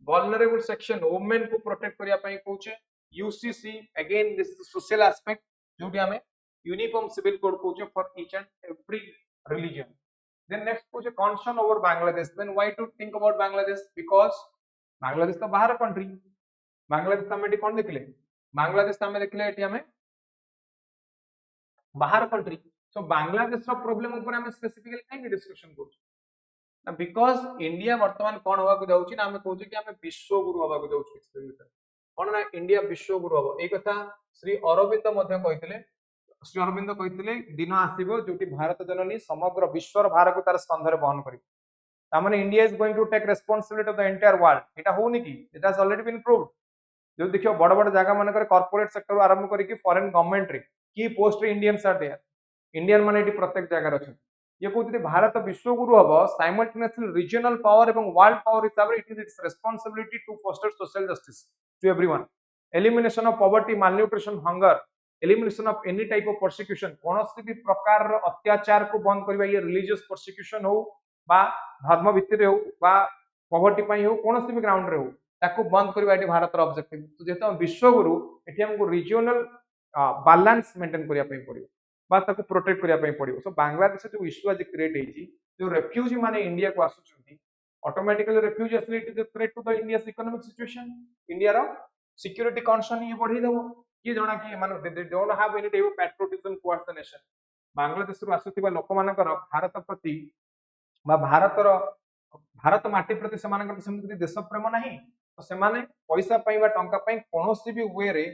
[SPEAKER 1] वल्नरेबल सेक्शन वुमेन को प्रोटेक्ट करिया पई कहूचे. UCC again this is social aspect जोटी हमें यूनिफॉर्म सिविल कोड कहूचे for each and every religion. Then next कुछ concern over Bangladesh. Then why to think about Bangladesh? Because Bangladesh तो बाहर country. Bangladesh तो हमें कौन देखले? Bangladesh तो हमें देखले एटी हमें बाहर country. So Bangladesh रो problem ऊपर हमें specifically कहीं डिस्कशन करूँ. ना because India वर्तमान कौन होगा को जाऊँची ना हमें कहूँची कि हमें विश्व गुरु होगा को जाऊँची. कौन ना इंडिया विश्व गुरु होगा. एक कथा श्री अरविंद मध्य कहते श्री अरविंद कहते दिन आसीबो जोटी भारत जननी समग्र विश्वर भार को तार स्कंधरे बहन करी. तामाने India is going to take responsibility of the entire world. एटा होनी कि it has already been proved. जो देखियो बड़ बड़ जगह मन करे कॉर्पोरेट सेक्टर आरंभ करी कि फॉरेन गवर्नमेंट रे की पोस्ट रे इंडियंस आर देयर. इंडियन माने एटी प्रत्येक जगह रछ. ये कहते भारत विश्व गुरु हबो साइमल्टेनियसली रीजनल पावर एवं वर्ल्ड पावर हिसाब रे. It is its responsibility to foster social justice to everyone. Elimination of poverty, malnutrition, hunger, elimination of any type of persecution. कोनोसी भी प्रकार अत्याचार को बंद करबा. ये रिलीजियस परसिक्यूशन हो बा धर्म भित्ति रे हो बा पॉवर्टी पई हो कोनोसी भी ग्राउंड रे हो ताको बंद करबा एटी भारत रो ऑब्जेक्टिव. तो जेतो विश्व गुरु एटी हमको रीजनल बैलेंस मेंटेन करिया पई पड़ियो बा ताको प्रोटेक्ट करिया पई पड़ियो. सो बांग्लादेश जो इश्यू आज क्रिएट हेची जो रेफ्यूजी माने इंडिया को आसुचंती ऑटोमेटिकली रेफ्यूजी असली it is a threat to the India's economic situation. India रो सिक्योरिटी कंसर्न ये बढ़ी देबो. कि जना कि माने they don't have any type of patriotism towards the nation. Bangladesh रो आसुतिबा लोक मानकर भारत प्रति बा भारत माटी प्रति समानकर समिति देश प्रेम नाही. तो से माने पैसा पई बा टंका पई कोनोसी भी वे रे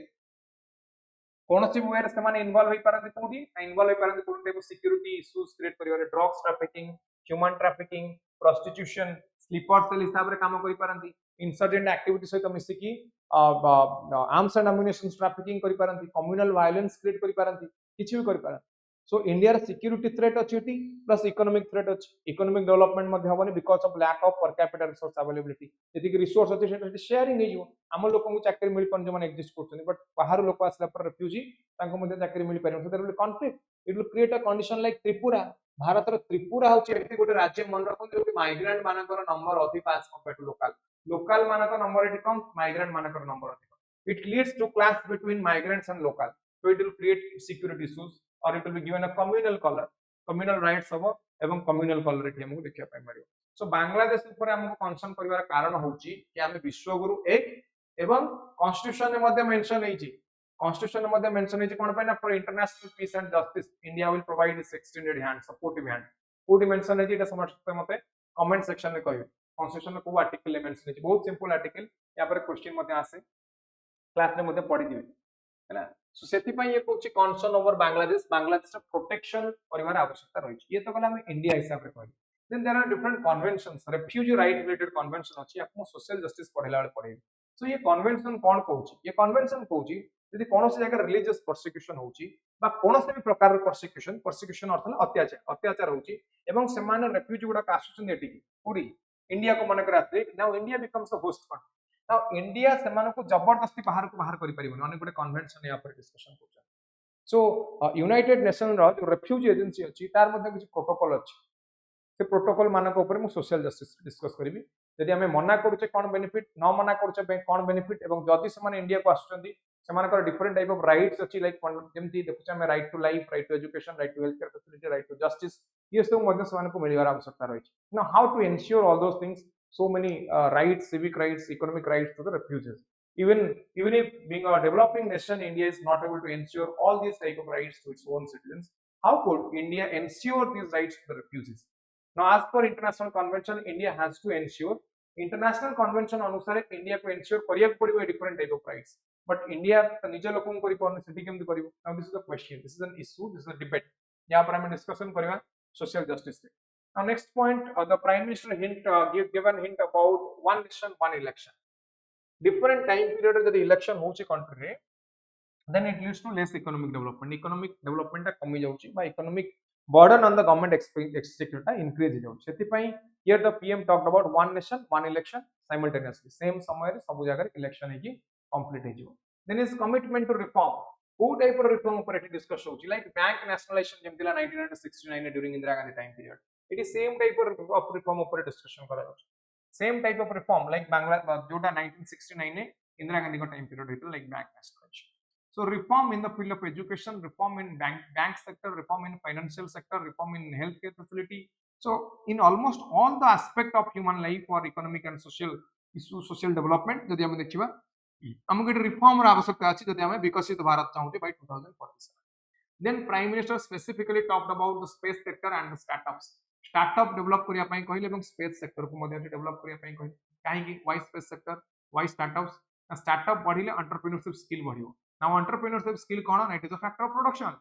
[SPEAKER 1] से माने इन्वॉल्व होई पारंती. कोडी इन्वॉल्व होई पारंती कोन type of security issues create करियो. Drugs trafficking, human trafficking, prostitution, sleeper cell हिसाब रे काम करि पारंती. इंसर्जेंट एक्टिविटी सहित मिसी की आर्म्स एंड एम्युनिशन ट्रैफिकिंग करि पारंती. कम्युनल वायलेंस क्रिएट करि पारंती. किछि भी करि पारंती. सो इंडिया सिक्यूरिटी थ्रेट अच्छी प्लस इकोनॉमिक थ्रेट अच्छी इकोनॉमिक डेवलपमेंट मध्ये होबनी because of lack of per capita resource availability यदि रिसोर्स अच्छी सेटा शेयरिंग हो आम लोक चाकरी मिल पार जो एक्जिस्ट करछन बट बाहर लोक आसला पर रेफ्यूजी तांको मध्ये चाकरी मिल पार there will conflict it will create a condition like Tripura Bharat रो त्रिपुरा होची एति गोटे राज्य मन रखन जो माइग्रेंट मानकर नंबर अधिक as compare to local local मानकर नंबर एटी कम माइग्रेंट मानकर नंबर अधिक it leads to clash between migrants and local so it will create security issues or it will be given a communal color communal rights habo एवं communal color एठी हमहु देखिया पाइ Mario सो बांग्लादेश ऊपर हमहु कंसर्न करिवार कारण होउची कि हम विश्वगुरु 1 एवं कॉन्स्टिट्यूशन में मध्ये मेंशन हेची कॉन्स्टिट्यूशन में मध्ये मेंशन हेची कोन पाइना for international peace and justice India will provide its extended hand supportive hand कोडी मेंशन हेची एटा समस्त मते कमेंट सेक्शन में कहियो कॉन्स्टिट्यूशन में को आर्टिकल मेंशन हेची बहुत सिंपल आर्टिकल या पर क्वेश्चन मध्ये आसे क्लास में मध्ये पढी दिबे हैला सो सेति पई ये Kochi concern over Bangladesh Bangladesh protection परिवार आवश्यकता रही ये तो गला हम इंडिया हिसाब रे कहली then there are different conventions refugee right related convention अछि आपको सोशल जस्टिस पढेला वाले पढे सो ये कन्वेंशन कोन कहूची ये कन्वेंशन कहूची यदि कोनोसी जगह रिलीजियस परसिक्यूशन होची बा कोनोसी भी प्रकार परसिक्यूशन अर्थ अत्याचार होची एवं समान रेफ्यूजी गुडा कासुचन एटी पुरी इंडिया को मन कराते now India becomes the host country now India सेमान को जबरदस्ती बाहर करि परिबो अनेक गुडे कन्वेंशन या पर डिस्कशन करछन सो यूनाइटेड नेशन रो रेफ्यूजी एजेंसी अछि तार मध्ये किछ प्रोटोकॉल अछि से प्रोटोकॉल मानक ऊपर मु सोशल जस्टिस डिस्कस करबी यदि हमें मना करूचे कोन बेनिफिट न मना करूचे बे कोन बेनिफिट एवं जदि समान इंडिया को आछंती सेमानकर डिफरेंट टाइप ऑफ राइट्स अछि लाइक जेमति देखुचे हमें right to life right to education right to health care facility right to justice ये सब मध्ये समान को मिलिवार आवश्यकता रही now how to ensure all those things so many rights civic rights economic rights to the refugees even if being a developing nation India is not able to ensure all these type of rights to its own citizens how could India ensure these rights to the refugees now as per international convention India has to ensure international convention अनुसार India को ensure करिया पड़िबो different type of rights but India निज लोकन करि परन सेठी केमति करिवो now this is the question this is an issue this is a debate या पर हम डिस्कशन करबा social justice रे now next point the prime minister given hint about one nation one election different time period रे जदि election होची country रे then it leads to less economic development ता कमी जाउची बा economic burden on the government exchequer ता increase हो जाउची सेति पई here the pm talked about one nation one election simultaneously same समय रे सब जगह election हेकी complete हे जिवो then is commitment to reform who type of reform ऊपर एठी डिस्कस होची like bank nationalization जेमतिला 1969 during Indira Gandhi time period it is same type of reform ऊपर discussion करा जाउची same type of reform like Bangla जोटा 1969 ने इंदिरा गांधी का time period हेतु like bank nationalization so reform in the field of education reform in bank sector reform in financial sector reform in healthcare facility so in almost all the aspect of human life or economic and social issue social development जदि हम देखिबा हमके reform रा आवश्यकता अछि जदि हम विकसित Bharat चाहूते by 2047 then prime minister specifically talked about the space sector and the startup develop करिया पई कहिले एवं स्पेस सेक्टर को मध्ये डेवलप करिया पई कहिले काहे कि वाई स्पेस सेक्टर वाई स्टार्टअप बढ़िले एंटरप्रेन्योरशिप स्किल बढ़ियो नाउ एंटरप्रेन्योरशिप स्किल कोन it is a factor of production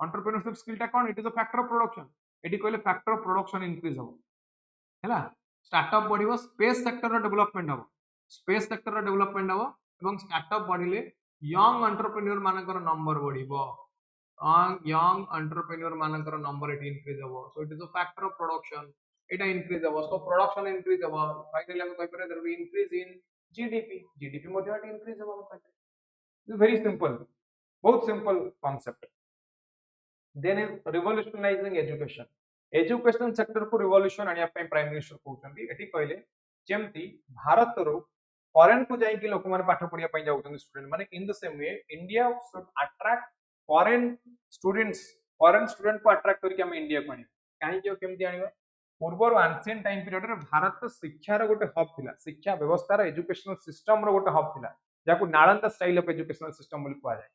[SPEAKER 1] entrepreneurship skill ता कोन it is a factor of production एटी कहिले फैक्टर ऑफ प्रोडक्शन इंक्रीज हो हैला स्टार्टअप बढ़ियो स्पेस सेक्टर रो डेवलपमेंट हो स्पेस सेक्टर रो डेवलपमेंट हो एवं स्टार्टअप बढ़िले यंग एंटरप्रेन्योर मानकर नंबर बढ़िबो young entrepreneur मानकर number it increase हबो so it is a factor of production it increase हबो so production increase हबो finally हम कहि परे there will increase in gdp मध्ये it increase हबो this is very simple बहुत simple concept then is revolutionizing education sector को revolution आनिया पई प्राइम मिनिस्टर कहउछंती एठी कहले जेमती भारत रो फॉरेन को जाई कि लोक माने पाठ पढिया पई जाउछन स्टूडेंट माने in the same way India should attract foreign student को अट्रैक्ट करके हम इंडिया को आनी काहे कि केमती आनिबा पूर्वर एंशिएंट टाइम पीरियड रे भारत शिक्षा रो गोटे हब थिला शिक्षा व्यवस्था रो एजुकेशनल सिस्टम रो गोटे हब थिला जाको Nalanda style of educational system बोली कुआ जाय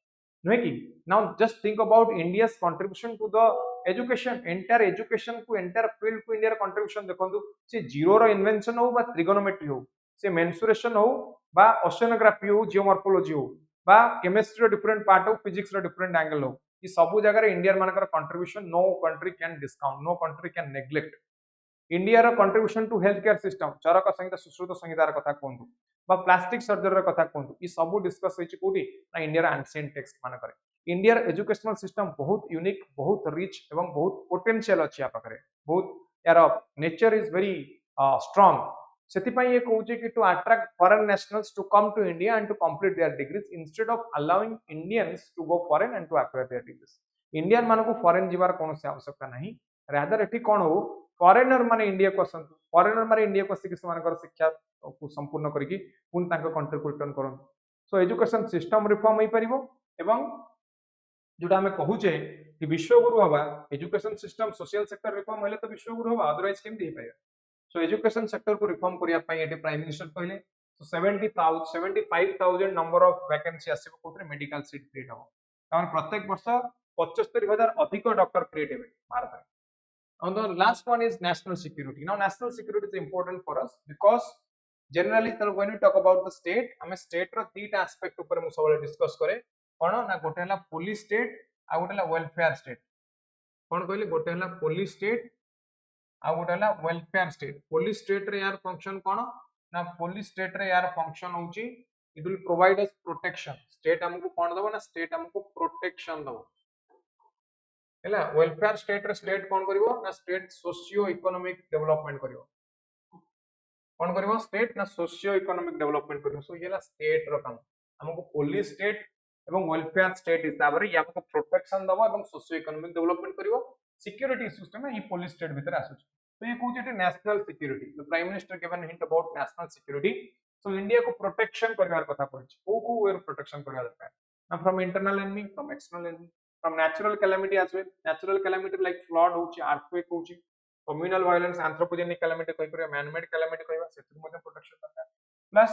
[SPEAKER 1] नुहे कि now just think about India's contribution to the education entire education को एंटायर फील्ड को इंडिया कंट्रीब्यूशन देखंतु से जीरो रो इन्वेंशन हो बा ट्रिगोनोमेट्री हो से मेंसुरेशन हो बा ओशियोनोग्राफी हो जियोमॉर्फोलॉजी हो बा केमिस्ट्री रो डिफरेंट पार्ट हो फिजिक्स रो डिफरेंट एंगल हो ये सब जगह रे इंडिया मानकर contribution no country can discount no country can neglect India रो contribution to health care system Charaka Samhita Sushruta संहितार कथा कोंतु बा प्लास्टिक सर्जरी रो कथा कोंतु ई सब डिस्कस होइछि कोठी ना इंडिया रो एंशिएंट टेक्स्ट मानकर इंडिया एजुकेशनल सिस्टम बहुत यूनिक, बहुत रिच एवं बहुत पोटेंशियल अच्छी पाखे, बहुत यार नेचर इज वेरी स्ट्रांग। से कहूँ कि to attract foreign nationals to come to India and to complete their degrees instead of allowing Indians to go foreign and to acquire their degrees. Indian मानक foreign जीवार कौन से आवश्यकता नहीं, rather एठी कौन हो फॉरेनर माने इंडिया को आसतु, फॉरेनर माने इंडिया को आसिक शिक्षा को संपूर्ण करके पुणी कंट्री को रिटर्न करन। सो एजुकेशन सिस्टम रिफॉर्म हो पारिबो एवं जोटा हमें कहूचे कि विश्वगुरु हवा education system social sector reform हेले तो विश्वगुरु हवा, अदरवाइज केमती हे पाइबा। सो एजुकेशन सेक्टर को रिफॉर्म करिया पई एटी प्राइम मिनिस्टर कहले सो 75,000 नंबर ऑफ वैकेंसी आसीबो कोठे मेडिकल सीट क्रिएट हो, तार प्रत्येक वर्ष 75,000 अधिक डॉक्टर क्रिएट हेबे भारत में। And the last one is national security. Now national security is important for us because generally when we talk about the state, हमें state रो तीटा aspect ऊपर मु सबले डिस्कस करे कोन ना गोटे हला पुलिस स्टेट आ गोटे हला वेलफेयर स्टेट। कोन कहले गोटे हला पुलिस स्टेट आ गोटे हला वेलफेयर स्टेट। पुलिस स्टेट रे यार फंक्शन कोन ना पुलिस स्टेट रे यार फंक्शन होची it will provide us protection. State हमको कोन दबो ना स्टेट हमको प्रोटेक्शन दबो हैला। वेलफेयर स्टेट रे स्टेट कोन करिवो ना स्टेट सोशियो इकोनॉमिक डेवलपमेंट करिवो। कोन करिवो स्टेट ना सोशियो इकोनॉमिक डेवलपमेंट करिवो। सो येला स्टेट रो काम हमको पुलिस स्टेट एवं वेलफेयर स्टेट हिसाब रे या हमको प्रोटेक्शन दबो एवं सोशियो इकोनॉमिक डेवलपमेंट करिवो। सिक्योरिटी सिस्टम में ये पुलिस स्टेट भीतर आसुछ। तो ये कहूछ एटी national security. The prime minister given hint about national security. So India को प्रोटेक्शन करबार कथा पड़छ। को वे प्रोटेक्शन करबा दरकार ना from internal enemy, from external enemy, from natural calamity as well. Natural calamity like flood होची, earthquake होची, communal violence, anthropogenic calamity कहि पर man made calamity कहिबा सेति मध्ये प्रोटेक्शन दरकार। प्लस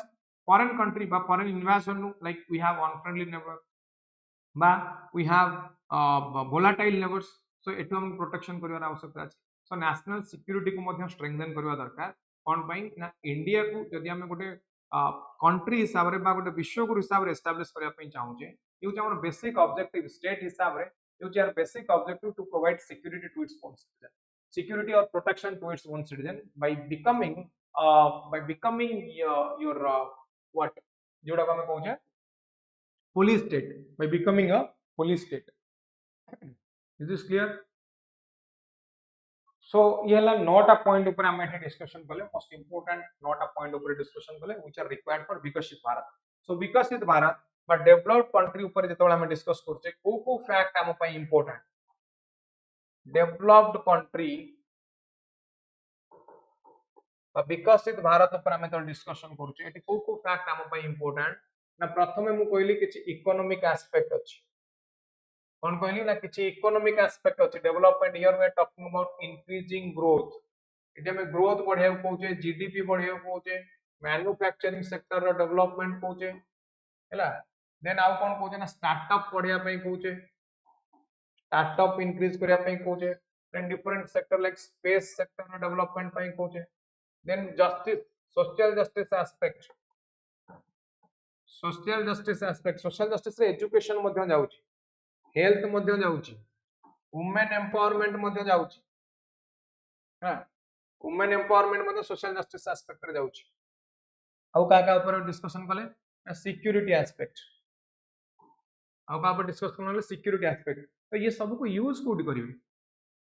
[SPEAKER 1] foreign country बा foreign invasion like we have unfriendly neighbor बा we have volatile neighbors, so एटु हम प्रोटेक्शन करिवार आवश्यकता अछि। सो नेशनल सिक्योरिटी को मध्ये स्ट्रेंथन करबा दरकार। कोन पई ना इंडिया को जदि हम गोटे कंट्री हिसाब रे बा गोटे विश्वगुरु हिसाब रे एस्टैब्लिश करिया पई चाहूचे use our basic objective state हिसाब रे use our basic objective to provide security to its own citizen, security और protection to its own citizen by becoming your what जोडा हम कहूचे police state, by becoming a police state. Is this clear? So ये हला 9टा point ऊपर हम एठी discussion कले। Most important 9टा point ऊपर डिस्कशन कले व्हिच आर रिक्वायर्ड फॉर विकसित भारत। सो विकसित भारत बा डेवलप्ड कंट्री ऊपर जेतोला हम डिस्कस करछे को फैक्ट हम पई इंपोर्टेंट। डेवलप्ड कंट्री बा विकसित भारत ऊपर हम तो डिस्कशन करछे एठी को फैक्ट हम पई इंपोर्टेंट ना। प्रथमे मु कहली किछि इकोनॉमिक एस्पेक्ट अछि। कौन कहली ना किछि इकोनॉमिक एस्पेक्ट अछि development. Here we are talking about increasing growth. इटे में ग्रोथ बढ़िया कहूचे, जीडीपी बढ़िया कहूचे, मैन्युफैक्चरिंग सेक्टर रो डेवलपमेंट कहूचे हैला। देन आउ कोन कहूचे ना स्टार्टअप बढ़िया पई कहूचे, स्टार्टअप इंक्रीज करिया पई कहूचे। Then different sector like space sector रो डेवलपमेंट पई कहूचे। Then justice, social justice aspect, social justice aspect, social justice रे एजुकेशन मध्ये जाउची, हेल्थ मध्ये जाउची, वुमेन एम्पावरमेंट मध्ये जाउची। हां वुमेन एम्पावरमेंट मध्ये सोशल जस्टिस एस्पेक्ट रे जाउची। आउ का ऊपर डिस्कशन कले सिक्योरिटी एस्पेक्ट, आउ का ऊपर डिस्कशन कले सिक्योरिटी एस्पेक्ट। तो ये सब को यूज कोड करिवे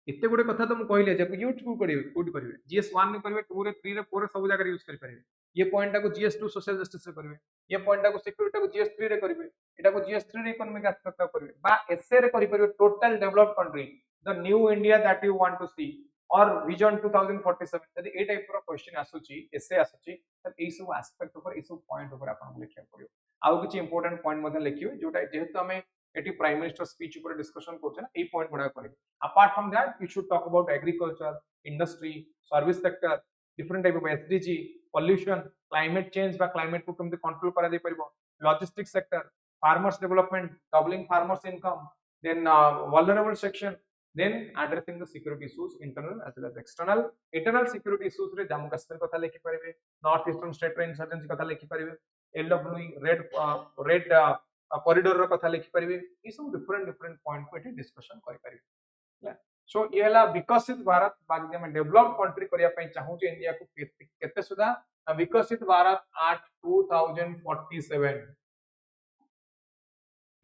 [SPEAKER 1] एते गुडे कथा तो मु कहले जे यूज कोड करिवे जीएस 1 ने करिवे 2 रे 3 रे 4 रे सब जगह यूज करि परिवे। ये पॉइंट को जीएस 2 सोशल जस्टिस रे करिवे, ये पॉइंट को सिक्योरिटी को जीएस 3 रे करिवे, एटा को जीएस 3 रे इकोनॉमिक एस्पेक्ट करिवे बा एसए रे करि परिवे total developed country the new India that you want to see और विजन 2047 यदि ए टाइप रो क्वेश्चन आसुची एसए आसुची त ए सब एस्पेक्ट ऊपर ए सब पॉइंट ऊपर आपन लिखिया पड़ियो। आउ किछि इंपोर्टेंट पॉइंट मध्ये लिखियो जोटा जेहेतु हमें एटी प्राइम मिनिस्टर स्पीच ऊपर डिस्कशन करछे ना ए पॉइंट बडा करे। Apart from that we should talk about agriculture, industry, service sector, different type of SDG, pollution, climate change बा क्लाइमेट को केमते कंट्रोल करा दे परबो, logistics sector, farmers development, doubling farmers income, then vulnerable section, then addressing the security issues internal as well as external. Internal security issues रे जम्मू कश्मीर कथा लिखि परबे, नॉर्थ ईस्टर्न स्टेट रे इंसर्जेंसी कथा लिखि परबे, एलडब्ल्यू रेड कॉरिडोर रो कथा लिखि परबे। ई सब डिफरेंट डिफरेंट पॉइंट को एटी डिस्कशन करि परबे। सो ये हला विकसित भारत बा जे हम डेवलप्ड कंट्री करिया पई चाहू जे इंडिया को केते सुधा विकसित भारत 8 2047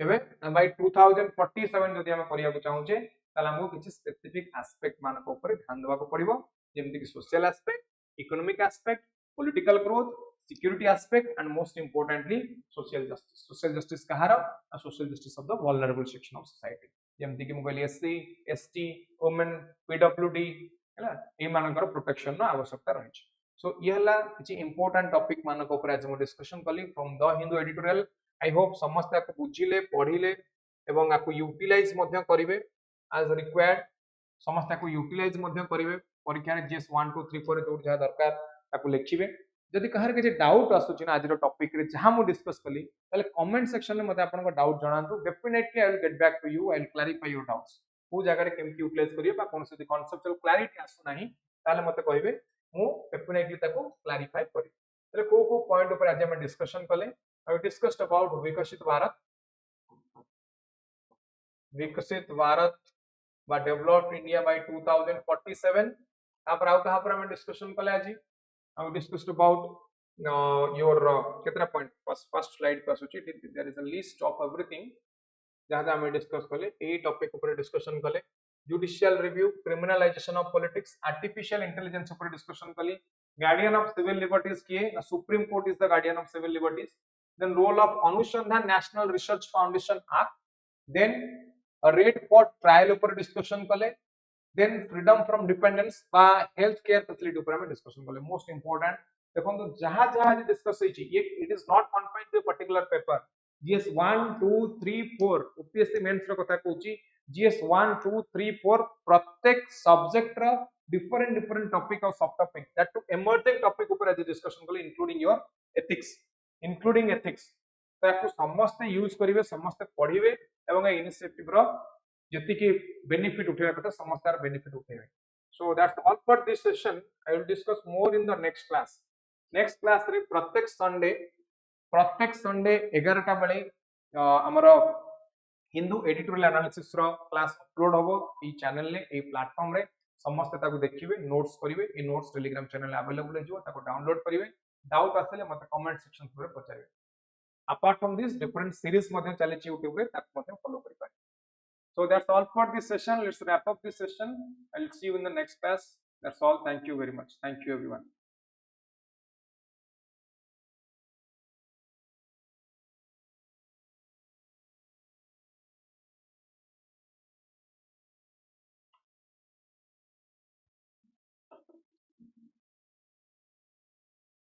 [SPEAKER 1] केबे बाय 2047 जदि हम करिया को चाहूचे ताला हमको किछि स्पेसिफिक एस्पेक्ट मान को ऊपर ध्यान देबा को पड़िबो जेमति कि social aspect economic aspect political growth security aspect and most importantly social justice कहार social justice of the vulnerable section of society जेमति कि mobile SC ST women PWD हैला ए मानकर प्रोटेक्शन नो आवश्यकता रही छै सो ये हला किछि इंपोर्टेंट टॉपिक मान को ऊपर आज हम डिस्कशन कली from the Hindu editorial I hope समस्त को बुझिले पढिले एवं आपको यूटिलाइज मध्य करिवे एज रिक्वायर्ड समस्त को यूटिलाइज मध्य करिवे परीक्षा रे जीएस 1 2 3 4 जो जहा दरकार ताको लिखिबे जदि कहार के डाउट आसुची ना आज टॉपिक रे जहां मु डिस्कस कली ताले कमेंट सेक्शन में मते आपन को डाउट जणांतु definitely I will get back to you I will clarify your doubts को जगह रे केमति यूटिलाइज करिवे बा कोन से कांसेप्चुअल क्लैरिटी आसु नाही ताले मते कहिबे मु डेफिनेटली ताको क्लैरिफाई करि ताले को पॉइंट ऊपर आज हम डिस्कशन कले आई डिस्कस्ड अबाउट विकसित भारत बा डेवलप्ड इंडिया बाय 2047 तापर आउ कहा पर हम डिस्कशन कले आज I discussed about your कितना point first slide पर सोची there is a list of everything जहाँ हमें डिस्कस कले ए टॉपिक ऊपर डिस्कशन कले judicial review criminalization of politics artificial intelligence ऊपर डिस्कशन कली गार्डियन ऑफ सिविल लिबर्टीज किए supreme court is the guardian of civil liberties then role of Anusandhan national research foundation act then rate for trial ऊपर discussion कले then freedom from dependence बा health care facility ऊपर हम discussion कले most important देखो तो जहां जहां डिस्कस होई छी ये it is not confined to particular paper GS 1 2 3 4 OPSC mains रो कथा कहूची जीएस 1 2 3 4 प्रत्येक सब्जेक्ट रो डिफरेंट टॉपिक और सब topic that to emerging topic ऊपर आज डिस्कशन कले इंक्लूडिंग योर एथिक्स तो याकू समस्त यूज करिवे समस्त पढिबे एवं इनिशिएटिव रो जति की बेनिफिट उठेबा कथा समस्त बेनिफिट उठेबे so that's all for this session I will discuss more in the next class रे प्रत्येक संडे 11 टा बेले हमर हिंदू एडिटोरियल एनालिसिस रो क्लास अपलोड होबो ई चैनल ले ए प्लेटफॉर्म रे समस्त ताको देखिबे नोट्स करिवे ए नोट्स टेलीग्राम चैनल अवेलेबल है जो ताको डाउनलोड करिवे डाउट आसले मते कमेंट सेक्शन रे पचारिवे apart from this different series मध्ये चले छी YouTube रे ताको मध्ये फॉलो करि पारे So that's all for this session. Let's wrap up this session. I'll see you in the next class. That's all. Thank you very much. Thank you, everyone.